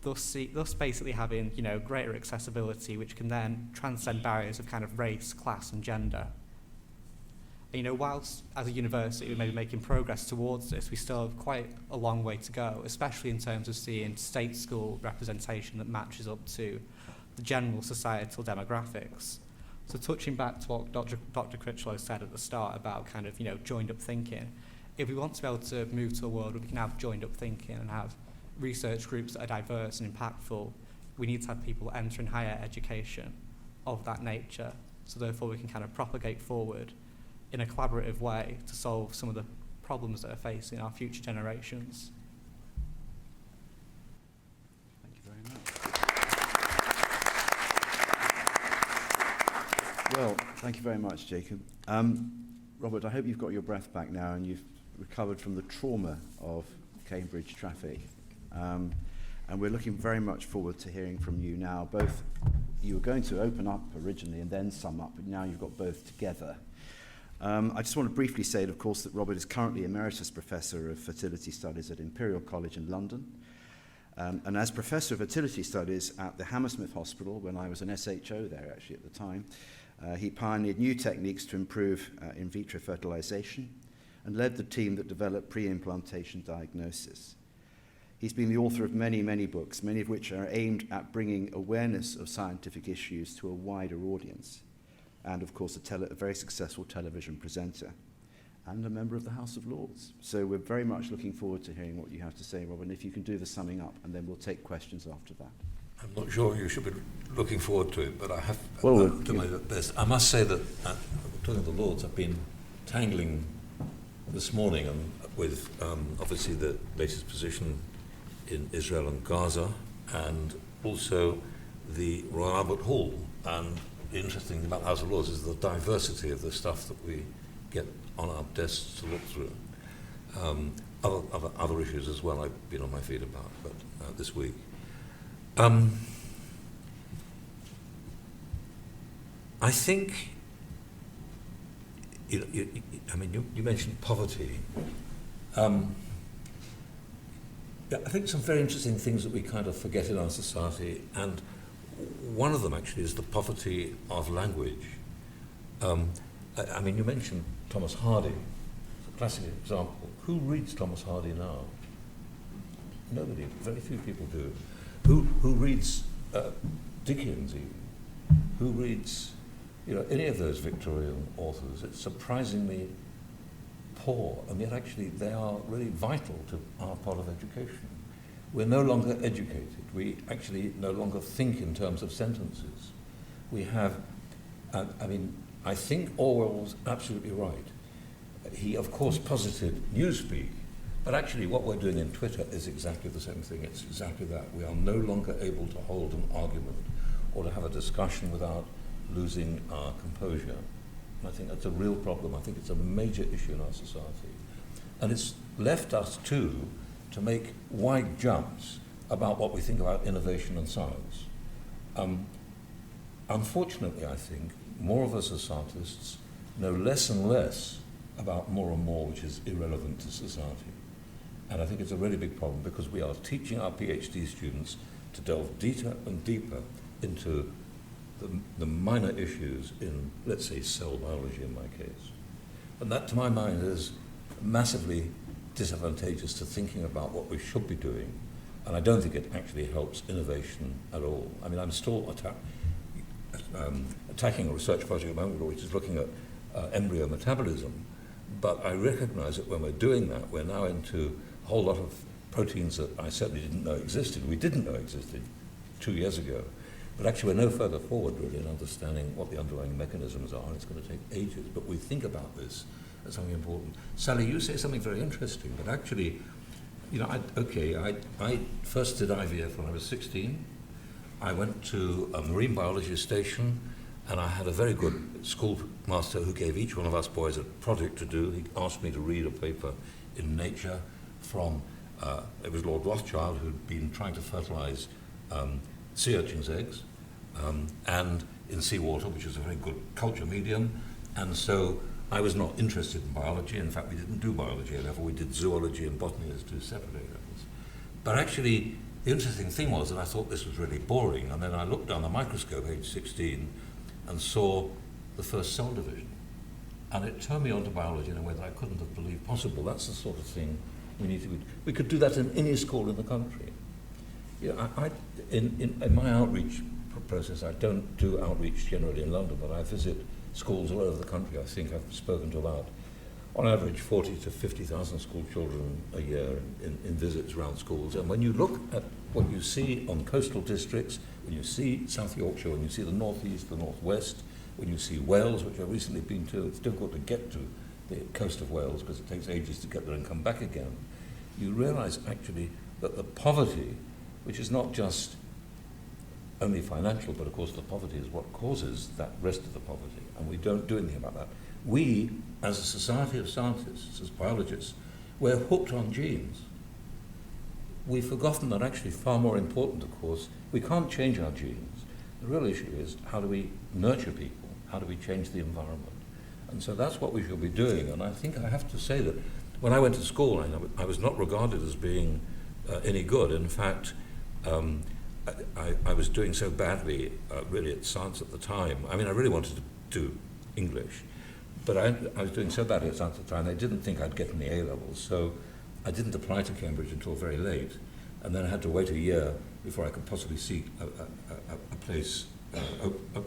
Thus basically having, greater accessibility, which can then transcend barriers of kind of race, class and gender. Whilst as a university we may be making progress towards this, we still have quite a long way to go, especially in terms of seeing state school representation that matches up to the general societal demographics. So touching back to what Dr. Critchlow said at the start about kind of, joined up thinking, if we want to be able to move to a world where we can have joined up thinking and have research groups that are diverse and impactful, we need to have people entering higher education of that nature. So therefore we can kind of propagate forward in a collaborative way to solve some of the problems that are facing our future generations. Thank you very much. Well, thank you very much, Jacob. Robert, I hope you've got your breath back now and you've recovered from the trauma of Cambridge traffic. And we're looking very much forward to hearing from you now. Both, you were going to open up originally and then sum up, but now you've got both together. I just want to briefly say, of course, that Robert is currently Emeritus Professor of Fertility Studies at Imperial College in London. And as Professor of Fertility Studies at the Hammersmith Hospital, when I was an SHO there actually at the time, he pioneered new techniques to improve in vitro fertilization and led the team that developed pre-implantation diagnosis. He's been the author of many, many books, many of which are aimed at bringing awareness of scientific issues to a wider audience. And of course, a very successful television presenter and a member of the House of Lords. So we're very much looking forward to hearing what you have to say, Robin, if you can do the summing up, and then we'll take questions after that. I'm not sure you should be looking forward to it, but I have Well, to my best. I must say that, talking to the Lords, I've been tangling this morning with obviously the latest position in Israel and Gaza, and also the Royal Albert Hall. And the interesting thing about the House of Lords is the diversity of the stuff that we get on our desks to look through. Other issues as well I've been on my feet about, but this week. I think, you mentioned poverty. I think some very interesting things that we kind of forget in our society, and one of them actually is the poverty of language. You mentioned Thomas Hardy, it's a classic example. Who reads Thomas Hardy now? Nobody, very few people do. Who reads Dickens even? Who reads, any of those Victorian authors? It's surprisingly poor, and yet actually they are really vital to our part of education. We're no longer educated. We actually no longer think in terms of sentences. We have, I think Orwell was absolutely right. He, of course, posited newspeak, but actually what we're doing in Twitter is exactly the same thing. It's exactly that. We are no longer able to hold an argument or to have a discussion without losing our composure. And I think that's a real problem. I think it's a major issue in our society. And it's left us, too, to make wide jumps about what we think about innovation and science. Unfortunately, I think, more of us as scientists know less and less about more and more which is irrelevant to society. And I think it's a really big problem because we are teaching our PhD students to delve deeper and deeper into the minor issues in, let's say, cell biology in my case. And that, to my mind, is massively disadvantageous to thinking about what we should be doing, and I don't think it actually helps innovation at all. I'm still attacking a research project at the moment which is looking at embryo metabolism, but I recognize that when we're doing that, we're now into a whole lot of proteins that I certainly didn't know existed. We didn't know existed 2 years ago. But actually we're no further forward really in understanding what the underlying mechanisms are. It's going to take ages, but we think about this as something important. Sally, you say something very interesting, but actually, you know, I first did IVF when I was 16. I went to a marine biology station, and I had a very good schoolmaster who gave each one of us boys a project to do. He asked me to read a paper in Nature from, it was Lord Rothschild, who'd been trying to fertilize sea urchins' eggs, and in seawater, which is a very good culture medium. And so I was not interested in biology. In fact, we didn't do biology A level. We did zoology and botany as two separate A levels. But actually, the interesting thing was that I thought this was really boring. And then I looked down the microscope, age 16, and saw the first cell division. And it turned me on to biology in a way that I couldn't have believed possible. That's the sort of thing we need to do. We could do that in any school in the country. You know, in my outreach process, I don't do outreach generally in London, but I visit schools all over the country. I think I've spoken to about, on average, 40 to 50,000 school children a year in visits around schools. And when you look at what you see on coastal districts, when you see South Yorkshire, when you see the northeast, the northwest, when you see Wales, which I've recently been to, it's difficult to get to the coast of Wales because it takes ages to get there and come back again. You realize actually that the poverty, which is not just only financial, but of course the poverty is what causes that rest of the poverty, and we don't do anything about that. We, as a society of scientists, as biologists, we're hooked on genes. We've forgotten that actually far more important, of course, we can't change our genes. The real issue is how do we nurture people? How do we change the environment? And so that's what we should be doing. And I think I have to say that when I went to school, I was not regarded as being any good. In fact, I was doing so badly really at science at the time. I mean, I really wanted to do English, but I was doing so badly at science at the time, they didn't think I'd get any A-levels, so I didn't apply to Cambridge until very late, and then I had to wait a year before I could possibly seek a place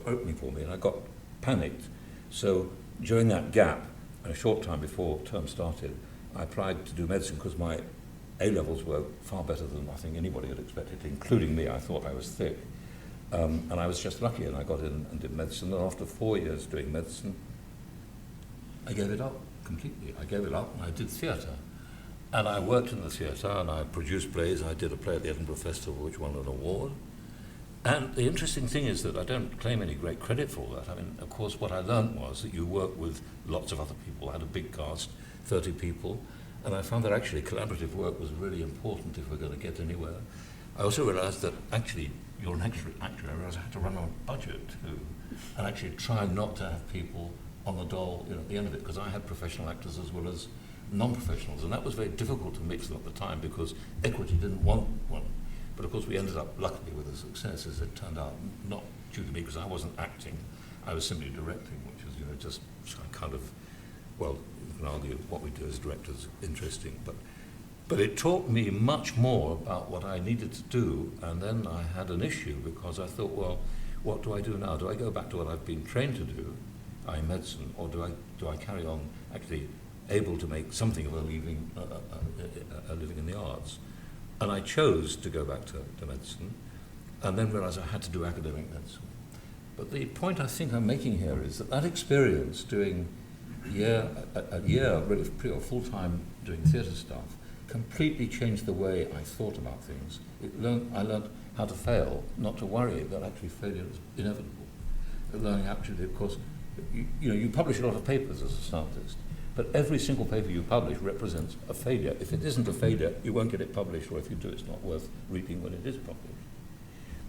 opening for me, and I got panicked. So during that gap, a short time before term started, I applied to do medicine because my A-levels were far better than I think anybody had expected, including me. I thought I was thick. And I was just lucky, and I got in and did medicine. And after 4 years doing medicine, I gave it up completely. I gave it up, and I did theatre. And I worked in the theatre, and I produced plays. I did a play at the Edinburgh Festival, which won an award. And the interesting thing is that I don't claim any great credit for all that. I mean, of course, what I learned was that you work with lots of other people. I had a big cast, 30 people. And I found that actually collaborative work was really important if we're going to get anywhere. I also realized that actually you're an actor. I realized I had to run on a budget too, and actually try not to have people on the dole, you know, at the end of it, because I had professional actors as well as non-professionals, and that was very difficult to mix at the time because Equity didn't want one. But of course we ended up luckily with a success, as it turned out, not due to me because I wasn't acting, I was simply directing, which was, you know, just kind of, well, you can argue what we do as directors interesting, but it taught me much more about what I needed to do, and then I had an issue because I thought, well, what do I do now? Do I go back to what I've been trained to do, i.e. medicine, or do I carry on actually able to make something of a living in the arts? And I chose to go back to medicine, and then realized I had to do academic medicine. But the point I think I'm making here is that experience doing a year really pretty full-time doing theatre stuff completely changed the way I thought about things. I learned how to fail, not to worry that actually failure is inevitable. Learning actually, of course, you publish a lot of papers as a scientist, but every single paper you publish represents a failure. If it isn't a failure, you won't get it published, or if you do, it's not worth reading when it is published.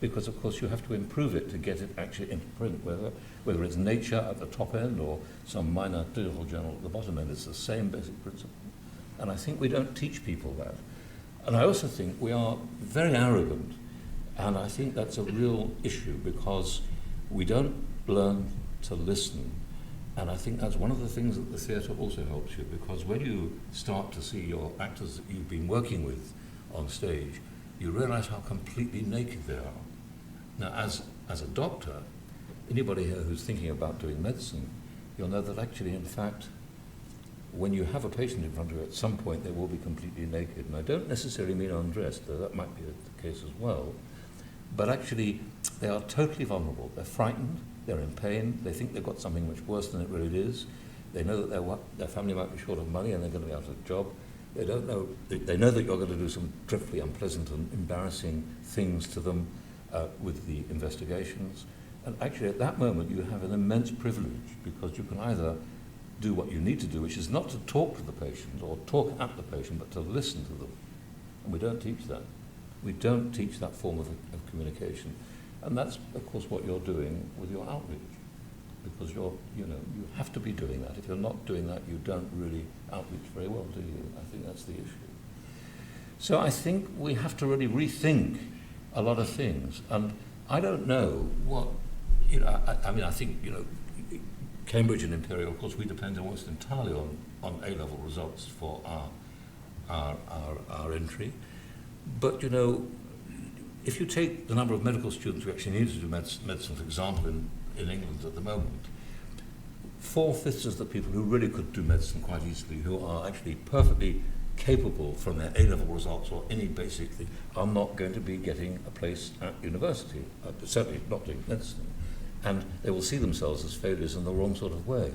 Because, of course, you have to improve it to get it actually into print, whether it's Nature at the top end or some minor digital journal at the bottom end. It's the same basic principle. And I think we don't teach people that. And I also think we are very arrogant, and I think that's a real issue because we don't learn to listen. And I think that's one of the things that the theatre also helps you, because when you start to see your actors that you've been working with on stage, you realize how completely naked they are. Now, as a doctor, anybody here who's thinking about doing medicine, you'll know that actually, in fact, when you have a patient in front of you, at some point they will be completely naked. And I don't necessarily mean undressed, though that might be the case as well. but actually they are totally vulnerable. They're frightened, they're in pain, they think they've got something much worse than it really is. They know that their family might be short of money and they're going to be out of a job. They know that you're going to do some dreadfully unpleasant and embarrassing things to them with the investigations. And actually at that moment you have an immense privilege, because you can either do what you need to do, which is not to talk to the patient or talk at the patient, but to listen to them. And we don't teach that. We don't teach that form of communication. And that's, of course, what you're doing with your outreach. Because you have to be doing that. If you're not doing that, you don't really outreach very well, do you? I think that's the issue. So I think we have to really rethink a lot of things. And I don't know what, I think, Cambridge and Imperial, of course, we depend almost entirely on A-level results for our entry. But, if you take the number of medical students who actually need to do medicine, for example, in England at the moment, 4/5 of the people who really could do medicine quite easily, who are actually perfectly capable from their A-level results or any basic thing, are not going to be getting a place at university, certainly not doing medicine. And they will see themselves as failures in the wrong sort of way.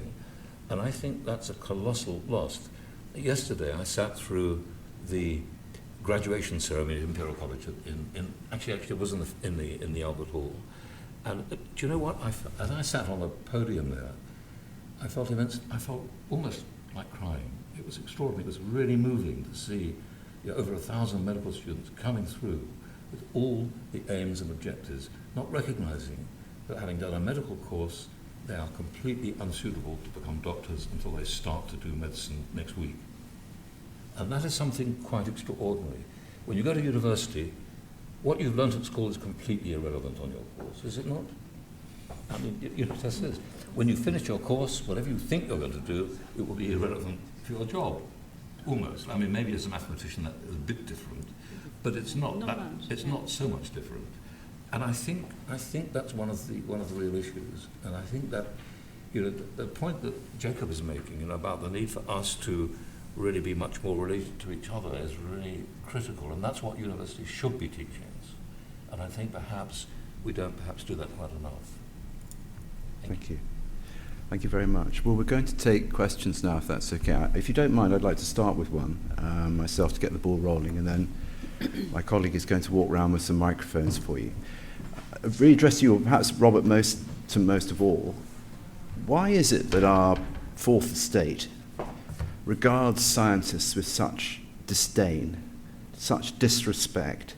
And I think that's a colossal loss. Yesterday I sat through the graduation ceremony at Imperial College actually it was in the Albert Hall. And do you know what? As I sat on the podium there, I felt almost like crying. It was extraordinary. It was really moving to see over 1,000 medical students coming through with all the aims and objectives, not recognizing that having done a medical course, they are completely unsuitable to become doctors until they start to do medicine next week. And that is something quite extraordinary. When you go to university, what you've learnt at school is completely irrelevant on your course, is it not? I mean, test this. When you finish your course, whatever you think you're going to do, it will be irrelevant for your job, almost. I mean, maybe as a mathematician that is a bit different, but it's not. It's not so much different. And I think that's one of the real issues. And I think that the point that Jacob is making about the need for us to really be much more related to each other is really critical, and that's what universities should be teaching us. And I think perhaps we don't do that quite enough. Thank you. Thank you very much. Well, we're going to take questions now, if that's okay. If you don't mind, I'd like to start with one myself to get the ball rolling, and then my colleague is going to walk around with some microphones for you. I'd really address you, perhaps Robert, most of all. Why is it that our fourth estate regards scientists with such disdain, such disrespect?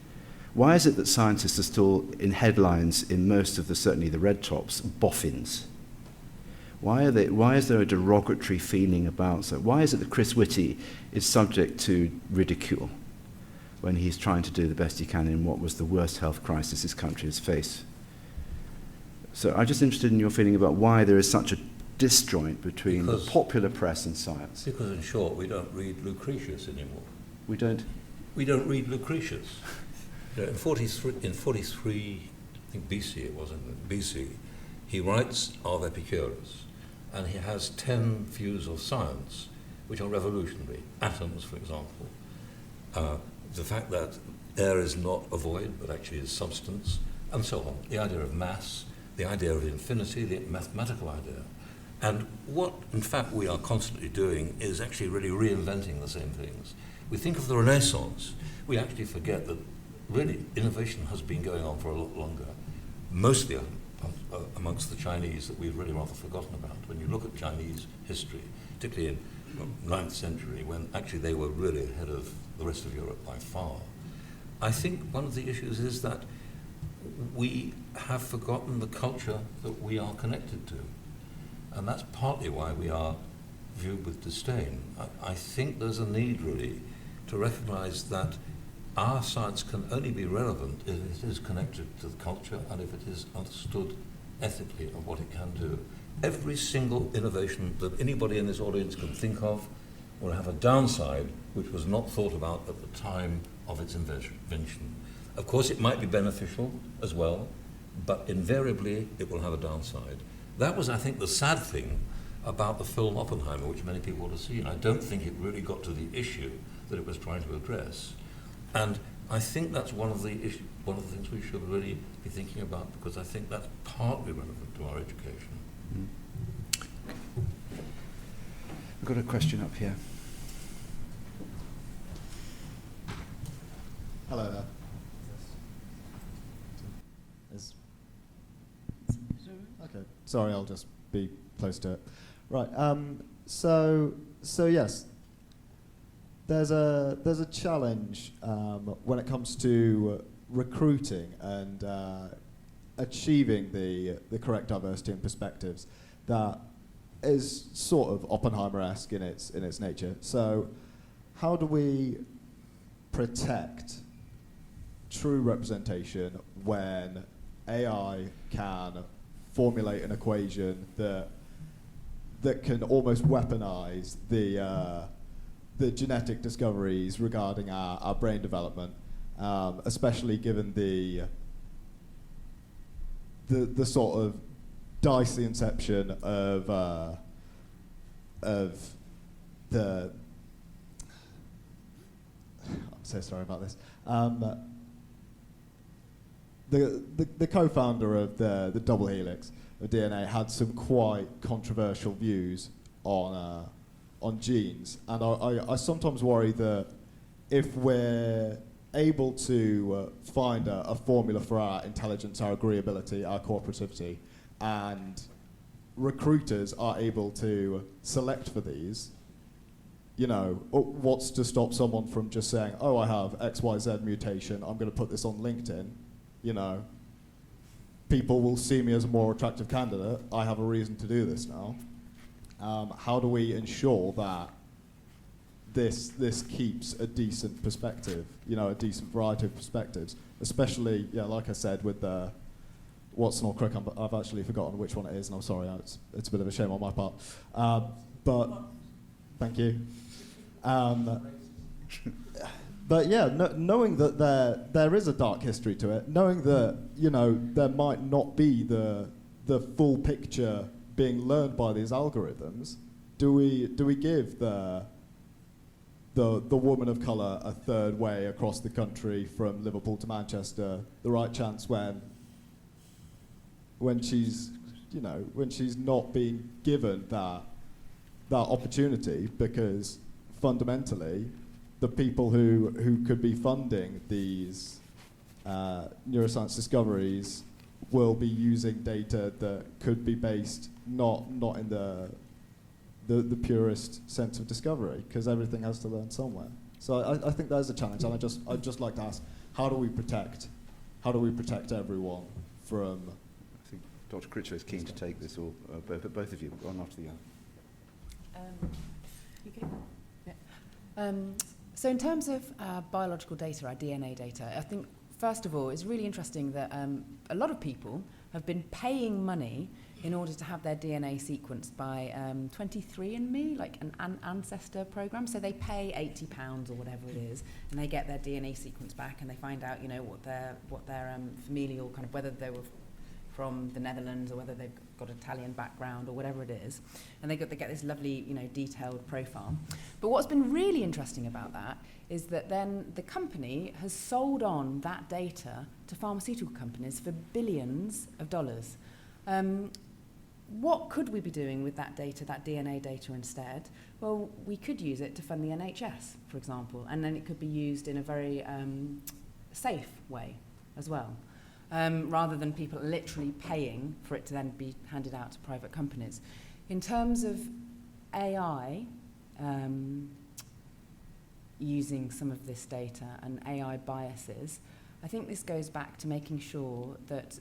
Why is it that scientists are still in headlines in most of certainly the red tops, boffins? Why is there a derogatory feeling about that? Why is it that Chris Whitty is subject to ridicule when he's trying to do the best he can in what was the worst health crisis this country has faced? So I'm just interested in your feeling about why there is such a disjoint between the popular press and science. Because in short, we don't read Lucretius anymore. We don't? We don't read Lucretius. In 43, I think BC it was, BC, he writes of Epicurus, and he has 10 views of science which are revolutionary. Atoms, for example. The fact that air is not a void, but actually is substance, and so on. The idea of mass, the idea of infinity, the mathematical idea. And what, in fact, we are constantly doing is actually really reinventing the same things. We think of the Renaissance, we actually forget that really innovation has been going on for a lot longer, mostly amongst the Chinese that we've really rather forgotten about. When you look at Chinese history, particularly in the 9th century, when actually they were really ahead of the rest of Europe by far. I think one of the issues is that we have forgotten the culture that we are connected to. And that's partly why we are viewed with disdain. I think there's a need, really, to recognize that our science can only be relevant if it is connected to the culture and if it is understood ethically of what it can do. Every single innovation that anybody in this audience can think of will have a downside which was not thought about at the time of its invention. Of course, it might be beneficial as well, but invariably it will have a downside. That was, I think, the sad thing about the film Oppenheimer, which many people would have seen. I don't think it really got to the issue that it was trying to address. And I think that's one of the things we should really be thinking about, because I think that's partly relevant to our education. We've got a question up here. Hello there. Okay. Sorry, I'll just be close to it. Right. So yes, there's a challenge when it comes to recruiting and achieving the correct diversity and perspectives that is sort of Oppenheimer-esque in its nature. So, how do we protect true representation when AI can formulate an equation that can almost weaponize the genetic discoveries regarding our brain development, especially given the sort of dicey inception of the. I'm so sorry about this. The co-founder of the double helix of DNA had some quite controversial views on genes, and I sometimes worry that if we're able to find a formula for our intelligence, our agreeability, our cooperativity, and recruiters are able to select for these, you know, what's to stop someone from just saying, oh, I have XYZ mutation, I'm going to put this on LinkedIn, you know, people will see me as a more attractive candidate, I have a reason to do this now. How do we ensure that this keeps a decent perspective, you know, a decent variety of perspectives, especially, yeah, like I said, with the Watson or Crick, I've actually forgotten which one it is, and I'm sorry, it's a bit of a shame on my part. But thank you. But yeah, knowing that there is a dark history to it, knowing that, you know, there might not be the full picture being learned by these algorithms, do we give the woman of colour a third way across the country from Liverpool to Manchester the right chance when she's, you know, when she's not being given that opportunity, because fundamentally the people who could be funding these neuroscience discoveries will be using data that could be based not in the purest sense of discovery, because everything has to learn somewhere. So I think there's a challenge, and I'd just like to ask, how do we protect everyone from? I think Dr. Critchlow is keen to take this, or both of you, one after the other. You go. Yeah. So in terms of biological data, our DNA data, I think first of all it's really interesting that a lot of people have been paying money in order to have their DNA sequenced by 23andMe, like an ancestor program. So they pay £80 or whatever it is, and they get their DNA sequence back, and they find out, you know, what their familial kind of, whether they were from the Netherlands or whether they've got Italian background or whatever it is, and they get this lovely, you know, detailed profile. But what's been really interesting about that is that then the company has sold on that data to pharmaceutical companies for billions of dollars. What could we be doing with that data, that DNA data instead? Well, we could use it to fund the NHS, for example, and then it could be used in a very safe way as well, rather than people literally paying for it to then be handed out to private companies. In terms of AI, using some of this data and AI biases, I think this goes back to making sure that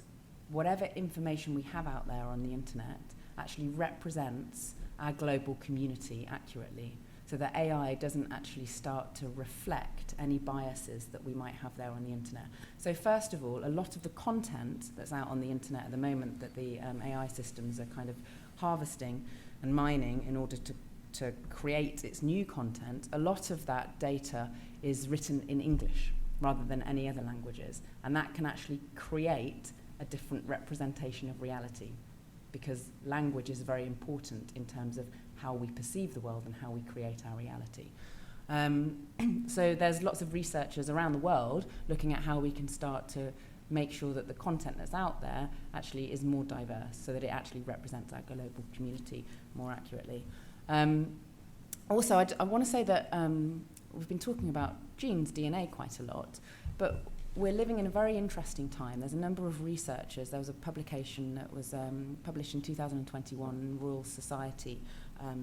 whatever information we have out there on the internet actually represents our global community accurately, so that AI doesn't actually start to reflect any biases that we might have there on the internet. So first of all, a lot of the content that's out on the internet at the moment that the AI systems are kind of harvesting and mining in order to create its new content, a lot of that data is written in English rather than any other languages, and that can actually create a different representation of reality, because language is very important in terms of how we perceive the world and how we create our reality. So there's lots of researchers around the world looking at how we can start to make sure that the content that's out there actually is more diverse, so that it actually represents our global community more accurately. Also, I want to say that we've been talking about genes, DNA, quite a lot, but we're living in a very interesting time. There's a number of researchers. There was a publication that was published in 2021 in Royal Society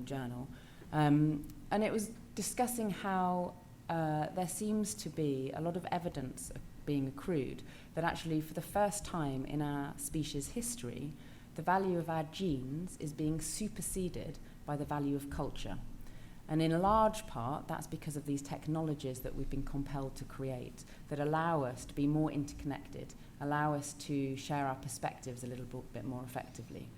journal, and it was discussing how there seems to be a lot of evidence being accrued that actually for the first time in our species history, the value of our genes is being superseded by the value of culture. And in large part, that's because of these technologies that we've been compelled to create that allow us to be more interconnected, allow us to share our perspectives a little bit more effectively.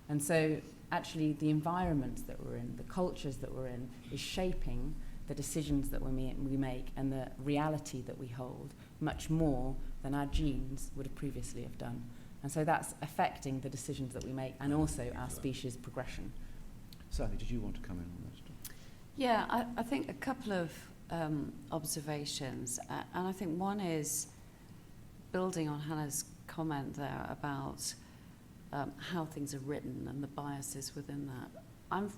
And so actually the environments that we're in, the cultures that we're in, is shaping the decisions that we make and the reality that we hold much more than our genes would have previously have done. And so that's affecting the decisions that we make and also our species progression. Sally, did you want to come in on that? Yeah, I think a couple of observations, and I think one is building on Hannah's comment there about how things are written and the biases within that.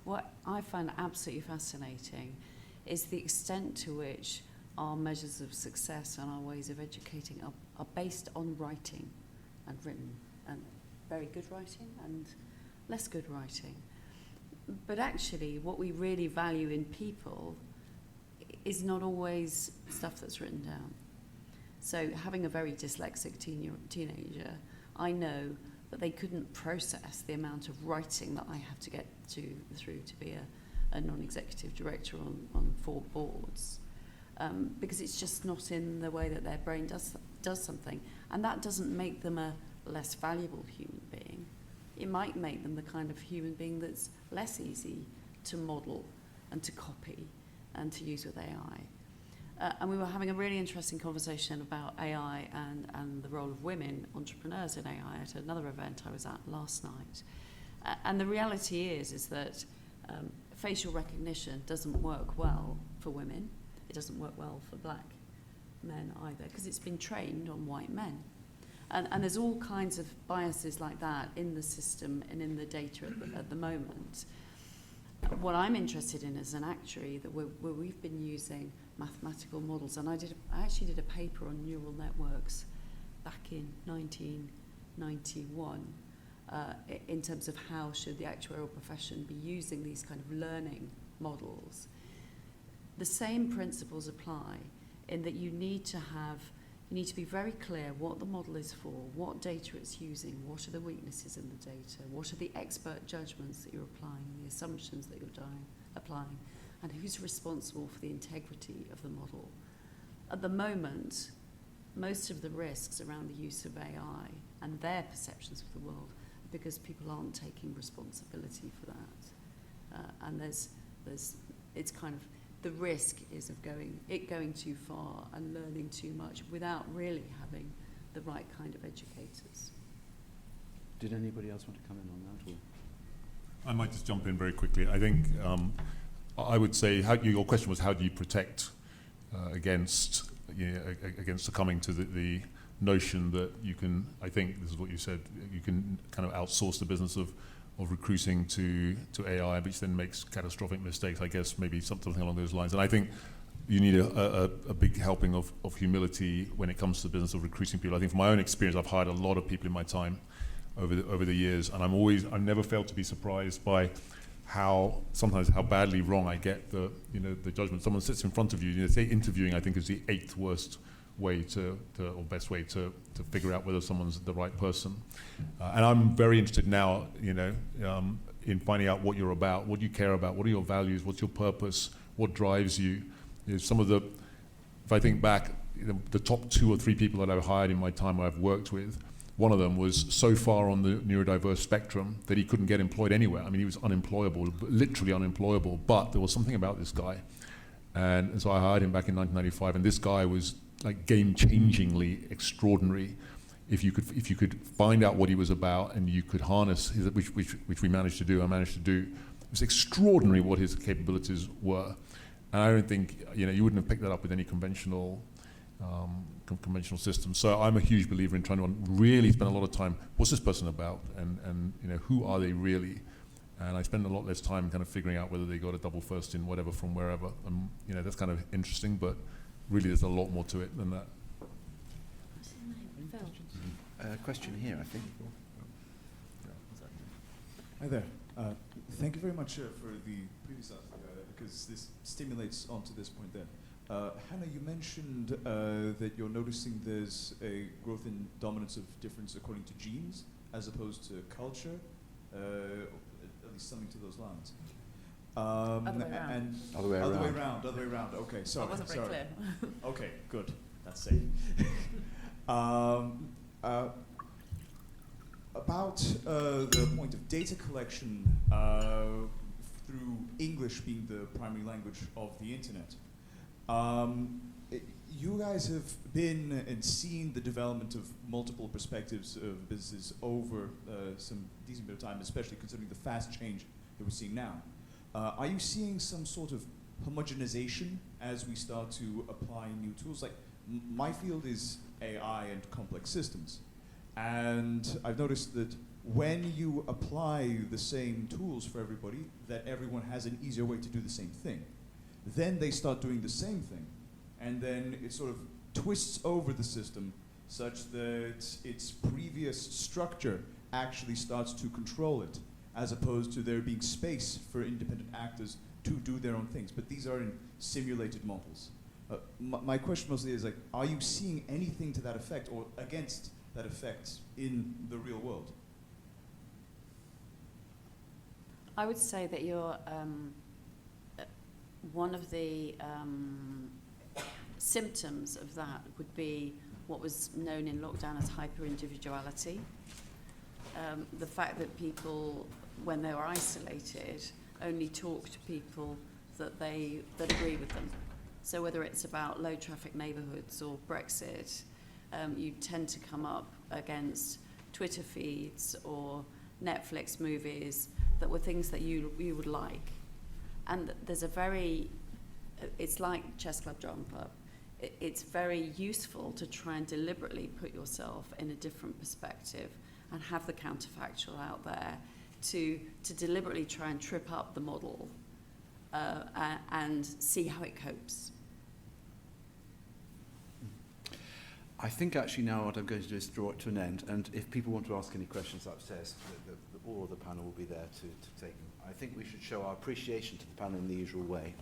What I find absolutely fascinating is the extent to which our measures of success and our ways of educating are based on writing and written, and very good writing and less good writing. But actually, what we really value in people is not always stuff that's written down. So having a very dyslexic teenager, I know that they couldn't process the amount of writing that I have to get through to be a non-executive director on 4 boards, because it's just not in the way that their brain does something. And that doesn't make them a less valuable human being. It might make them the kind of human being that's less easy to model and to copy and to use with AI. And we were having a really interesting conversation about AI and the role of women entrepreneurs in AI at another event I was at last night. And the reality is that facial recognition doesn't work well for women. It doesn't work well for black men either, because it's been trained on white men. And there's all kinds of biases like that in the system and in the data at the moment. What I'm interested in as an actuary, that where we've been using mathematical models, and I actually did a paper on neural networks back in 1991 in terms of how should the actuarial profession be using these kind of learning models. The same principles apply in that you need to be very clear what the model is for, what data it's using, what are the weaknesses in the data, what are the expert judgments that you're applying, the assumptions that you're applying, and who's responsible for the integrity of the model. At the moment, most of the risks around the use of AI and their perceptions of the world are because people aren't taking responsibility for that. And it's kind of, the risk is of going too far and learning too much without really having the right kind of educators. Did anybody else want to come in on that? Or? I might just jump in very quickly. I think I would say your question was how do you protect against succumbing to the notion that you can, I think this is what you said, you can kind of outsource the business of recruiting to AI, which then makes catastrophic mistakes, I guess, maybe something along those lines. And I think you need a big helping of humility when it comes to the business of recruiting people. I think from my own experience, I've hired a lot of people in my time over the years, and I've never failed to be surprised by how badly wrong I get the judgment. Someone sits in front of you, say interviewing, I think, is the 8th worst way or best way to figure out whether someone's the right person. And I'm very interested now, in finding out what you're about, what you care about, what are your values, what's your purpose, what drives you. If I think back, the top 2 or 3 people that I've hired in my time I've worked with, one of them was so far on the neurodiverse spectrum that he couldn't get employed anywhere. I mean, he was unemployable, literally unemployable, but there was something about this guy. And so I hired him back in 1995, and this guy was like game-changingly extraordinary. If you could find out what he was about and you could harness his, which we managed to do, it was extraordinary what his capabilities were. And I don't think, you wouldn't have picked that up with any conventional system. So I'm a huge believer in trying to really spend a lot of time, what's this person about? And who are they really? And I spend a lot less time kind of figuring out whether they got a double first in whatever from wherever. That's kind of interesting, but really there's a lot more to it than that. What's his name? Phil. Question here, I think. Hi there. Thank you very much for the previous answer, because this stimulates onto this point there. Hannah, you mentioned that you're noticing there's a growth in dominance of difference according to genes as opposed to culture, at least something to those lines. Other way around. And Other way around. Other way around. Okay, sorry. That wasn't very clear. Okay, good. That's safe. About the point of data collection through English being the primary language of the internet. You guys have been and seen the development of multiple perspectives of businesses over some decent bit of time, especially considering the fast change that we're seeing now. Are you seeing some sort of homogenization as we start to apply new tools? Like, my field is AI and complex systems. And I've noticed that when you apply the same tools for everybody, that everyone has an easier way to do the same thing. Then they start doing the same thing. And then it sort of twists over the system such that its previous structure actually starts to control it, as opposed to there being space for independent actors to do their own things. But these are in simulated models. My question mostly is, like, are you seeing anything to that effect or against that effect in the real world? I would say that you're one of the symptoms of that would be what was known in lockdown as hyper-individuality. The fact that people, when they were isolated, only talk to people that agree with them. So whether it's about low traffic neighbourhoods or Brexit, you tend to come up against Twitter feeds or Netflix movies that were things that you would like. And there's it's like Chess Club, Drum Club. It's very useful to try and deliberately put yourself in a different perspective and have the counterfactual out there to deliberately try and trip up the model and see how it copes. I think actually now what I'm going to do is draw it to an end, and if people want to ask any questions upstairs, all of the panel will be there to take them. I think we should show our appreciation to the panel in the usual way.